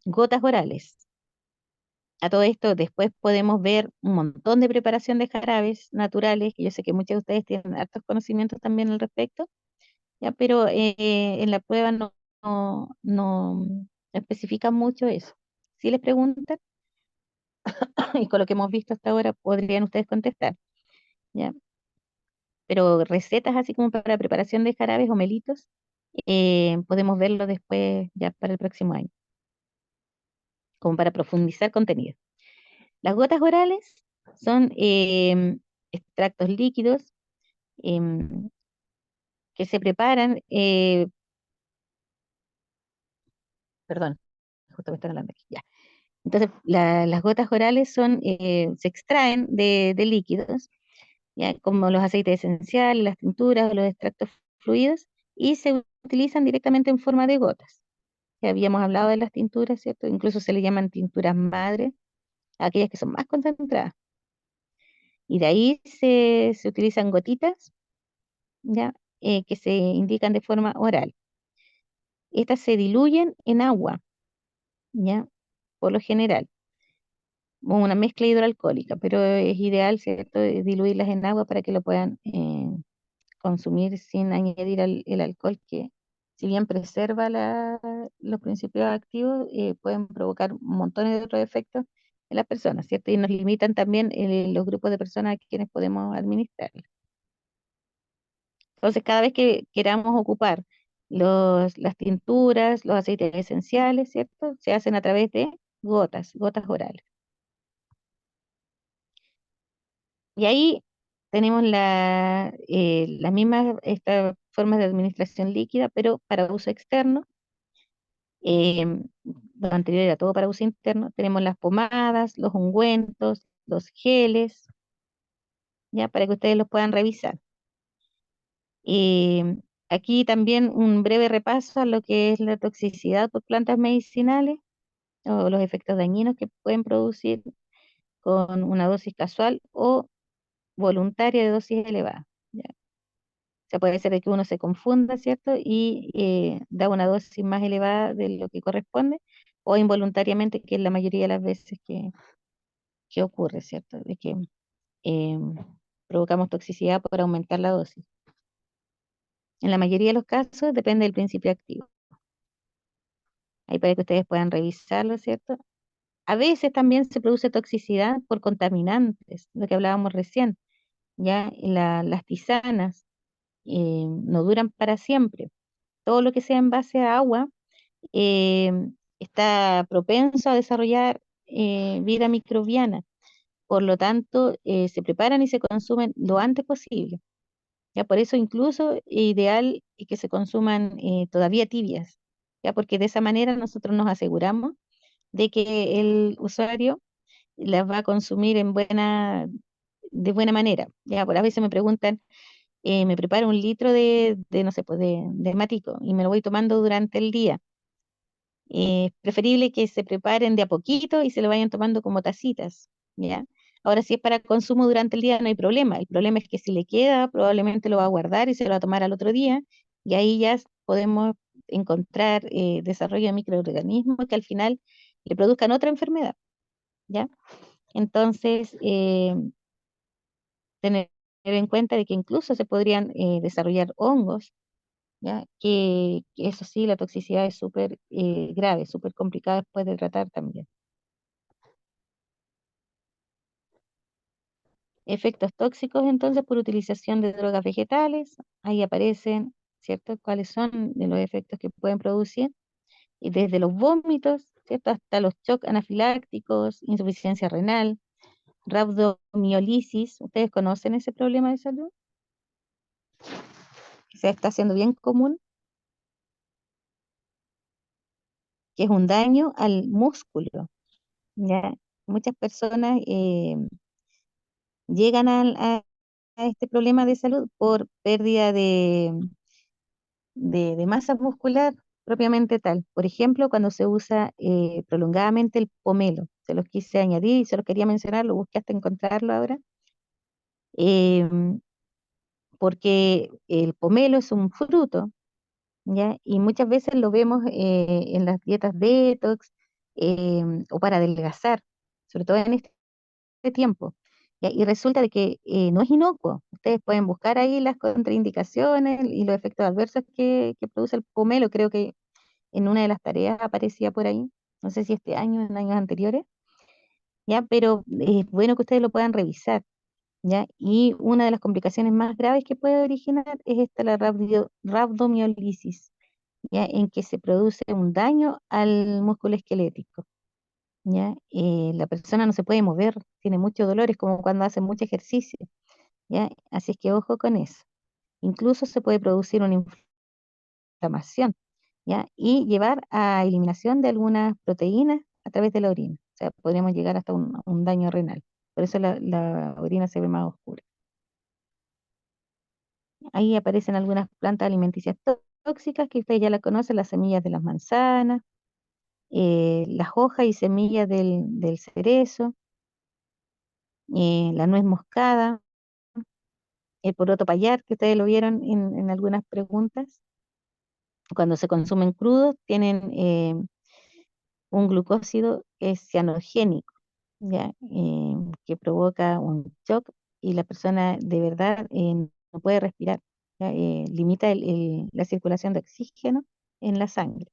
Gotas orales. A todo esto, después podemos ver un montón de preparación de jarabes naturales, que yo sé que muchos de ustedes tienen hartos conocimientos también al respecto, ¿ya? Pero en la prueba no especifican mucho eso. Si les preguntan, y con lo que hemos visto hasta ahora, podrían ustedes contestar, ¿ya? Pero recetas así como para preparación de jarabes o melitos, podemos verlo después ya para el próximo año, como para profundizar contenido. Las gotas orales son extractos líquidos em, que se preparan, perdón, justo me están hablando aquí, ya. Entonces, las gotas orales se extraen de líquidos, ya, como los aceites esenciales, las tinturas, los extractos fluidos, y se utilizan directamente en forma de gotas. Ya habíamos hablado de las tinturas, ¿cierto? Incluso se le llaman tinturas madre, aquellas que son más concentradas. Y de ahí se utilizan gotitas, ¿ya? Que se indican de forma oral. Estas se diluyen en agua, ¿ya? Por lo general, o una mezcla hidroalcohólica, pero es ideal, ¿cierto?, diluirlas en agua para que lo puedan consumir sin añadir el alcohol, que si bien preserva los principios activos, pueden provocar montones de otros efectos en las personas, ¿cierto? Y nos limitan también los grupos de personas a quienes podemos administrar. Entonces, cada vez que queramos ocupar las tinturas, los aceites esenciales, ¿cierto? Se hacen a través de gotas orales. Y ahí tenemos las mismas estas formas de administración líquida, pero para uso externo. Lo anterior era todo para uso interno. Tenemos las pomadas, los ungüentos, los geles, ya para que ustedes los puedan revisar. Aquí también un breve repaso a lo que es la toxicidad por plantas medicinales o los efectos dañinos que pueden producir con una dosis casual o voluntaria de dosis elevada. ¿Ya? O sea, puede ser de que uno se confunda, ¿cierto? Y da una dosis más elevada de lo que corresponde, o involuntariamente, que es la mayoría de las veces que ocurre, ¿cierto? De que em, provocamos toxicidad por aumentar la dosis. En la mayoría de los casos depende del principio activo. Ahí para que ustedes puedan revisarlo, ¿cierto? A veces también se produce toxicidad por contaminantes, lo que hablábamos recién, ya las tisanas no duran para siempre. Todo lo que sea en base a agua eh, está propenso a desarrollar vida microbiana. Por lo tanto, se preparan y se consumen lo antes posible. Ya por eso incluso ideal es que se consuman todavía tibias, ya porque de esa manera nosotros nos aseguramos de que el usuario las va a consumir de buena manera. Ya por a veces me preguntan, me preparo un litro no sé, pues de matico y me lo voy tomando durante el día. Es preferible que se preparen de a poquito y se lo vayan tomando como tacitas, ¿ya? Ahora, si es para consumo durante el día, no hay problema. El problema es que si le queda, probablemente lo va a guardar y se lo va a tomar al otro día, y ahí ya podemos encontrar desarrollo de microorganismos que al final le produzcan otra enfermedad, ¿ya? Entonces, tener en cuenta de que incluso se podrían desarrollar hongos, ¿ya? Que eso sí, la toxicidad es súper grave, súper complicada después de tratar también. Efectos tóxicos, entonces, por utilización de drogas vegetales, ahí aparecen, ¿cierto? ¿Cuáles son de los efectos que pueden producir? Y desde los vómitos, ¿cierto? Hasta los shock anafilácticos, insuficiencia renal, rabdomiolisis. ¿Ustedes conocen ese problema de salud? Que se está haciendo bien común, que es un daño al músculo, ¿ya? Muchas personas llegan a este problema de salud por pérdida de masa muscular propiamente tal. Por ejemplo, cuando se usa prolongadamente el pomelo. Se los quise añadir y se los quería mencionar, lo busqué hasta encontrarlo ahora. Porque el pomelo es un fruto, ¿ya? Y muchas veces lo vemos en las dietas detox o para adelgazar, sobre todo en este tiempo. ¿Ya? Y resulta de que no es inocuo. Ustedes pueden buscar ahí las contraindicaciones y los efectos adversos que produce el pomelo. Creo que en una de las tareas aparecía por ahí. No sé si este año o en años anteriores. ¿Ya? Pero es bueno que ustedes lo puedan revisar. ¿Ya? Y una de las complicaciones más graves que puede originar es esta, la rabdomiolisis, ¿ya? En que se produce un daño al músculo esquelético. ¿Ya? La persona no se puede mover, tiene muchos dolores, como cuando hace mucho ejercicio, ¿ya? Así es que ojo con eso. Incluso se puede producir una inflamación, ¿ya? Y llevar a eliminación de algunas proteínas a través de la orina. O sea, podríamos llegar hasta un daño renal. Por eso la orina se ve más oscura. Ahí aparecen algunas plantas alimenticias tóxicas que ustedes ya la conocen, las semillas de las manzanas, las hojas y semillas del cerezo, la nuez moscada, el poroto payar, que ustedes lo vieron en algunas preguntas. Cuando se consumen crudos, tienen un glucósido que es cianogénico, ¿ya? Que provoca un shock y la persona de verdad no puede respirar, ¿ya? Limita la circulación de oxígeno en la sangre.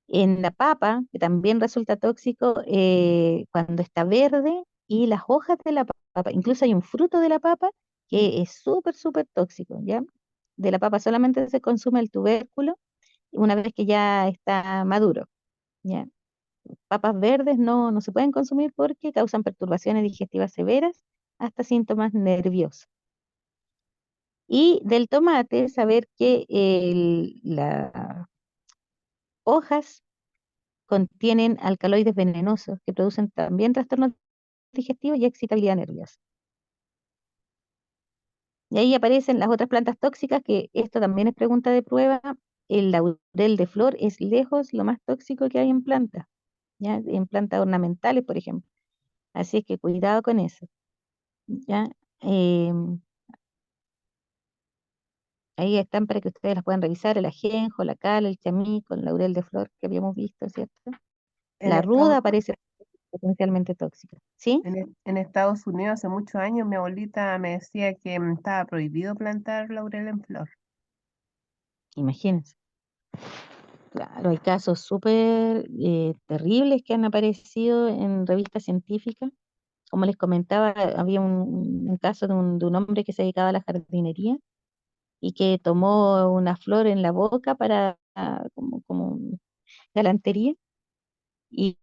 En la papa, que también resulta tóxico cuando está verde, y las hojas de la papa, incluso hay un fruto de la papa que es súper, súper tóxico, ¿ya? De la papa solamente se consume el tubérculo una vez que ya está maduro, ¿ya? Papas verdes no se pueden consumir porque causan perturbaciones digestivas severas hasta síntomas nerviosos. Y del tomate, saber que las hojas contienen alcaloides venenosos que producen también trastornos digestivos y excitabilidad nerviosa. Y ahí aparecen las otras plantas tóxicas, que esto también es pregunta de prueba. El laurel de flor es lejos lo más tóxico que hay en plantas, ¿ya? En plantas ornamentales, por ejemplo. Así es que cuidado con eso, ¿ya? Ahí Ahí están para que ustedes las puedan revisar, el ajenjo, la cal, el chamico, el laurel de flor que habíamos visto, ¿cierto? En La ruda Estados, parece potencialmente tóxica, ¿sí? en Estados Unidos hace muchos años mi abuelita me decía que estaba prohibido plantar laurel en flor. Imagínense. Claro, hay casos súper terribles que han aparecido en revistas científicas. Como les comentaba, había un caso de un hombre que se dedicaba a la jardinería y que tomó una flor en la boca para como galantería y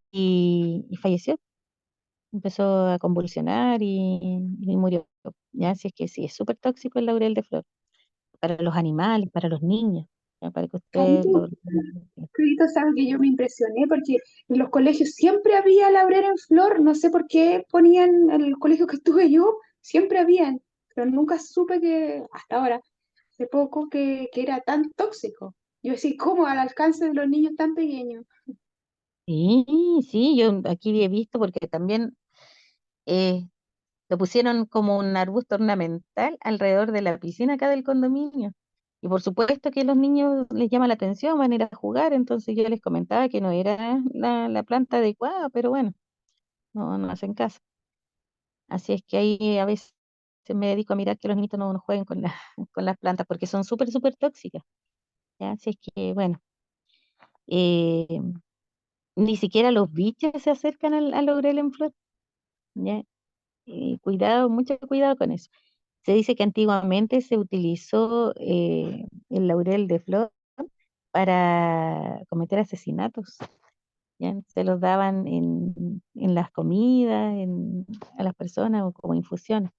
falleció. Empezó a convulsionar y murió. Ya, así es que sí, es súper tóxico el laurel de flor para los animales, para los niños, ya, para que ustedes Carito, lo... Carito, sabe que yo me impresioné porque en los colegios siempre había laurel en flor, no sé por qué ponían en el colegio que estuve yo, siempre habían, pero nunca supe que, hasta ahora, hace poco, que era tan tóxico. Yo decía, ¿cómo al alcance de los niños tan pequeños? Sí, sí, yo aquí he visto porque también eh, lo pusieron como un arbusto ornamental alrededor de la piscina acá del condominio. Y por supuesto que a los niños les llama la atención, van a ir a jugar, entonces yo les comentaba que no era la planta adecuada, pero bueno, no hacen caso. Así es que ahí a veces me dedico a mirar que los niñitos no jueguen con, con las plantas porque son súper, súper tóxicas. ¿Ya? Así es que, bueno, eh, ni siquiera los bichos se acercan al laurel en flor. ¿Ya? Cuidado, mucho cuidado con eso. Se dice que antiguamente se utilizó el laurel de flor para cometer asesinatos. ¿Ya? Se los daban en las comidas, a las personas o como infusiones.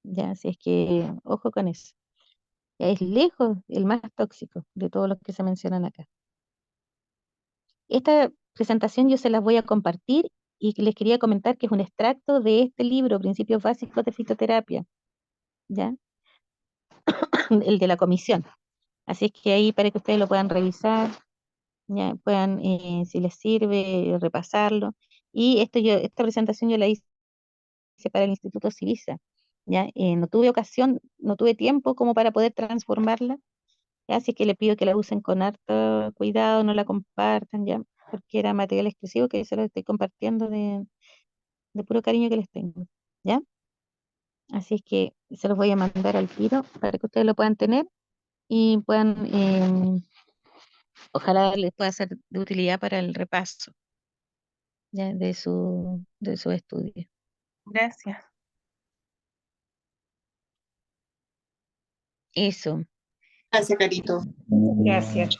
Ya, así es que ojo con eso. Ya es lejos el más tóxico de todos los que se mencionan acá. Esta presentación yo se las voy a compartir y que les quería comentar que es un extracto de este libro, Principios Básicos de Fitoterapia, ¿ya? El de la comisión. Así es que ahí para que ustedes lo puedan revisar, ya puedan, si les sirve, repasarlo. Y esta presentación yo la hice para el Instituto Civisa, ¿ya? No tuve ocasión, no tuve tiempo como para poder transformarla. ¿Ya? Así que le pido que la usen con harto cuidado, no la compartan, ya, porque era material exclusivo que se lo estoy compartiendo de puro cariño que les tengo, ¿ya? Así es que se los voy a mandar al tiro para que ustedes lo puedan tener y puedan, ojalá les pueda ser de utilidad para el repaso, ¿ya? De su estudio. Gracias. Eso. Gracias, Carito. Gracias.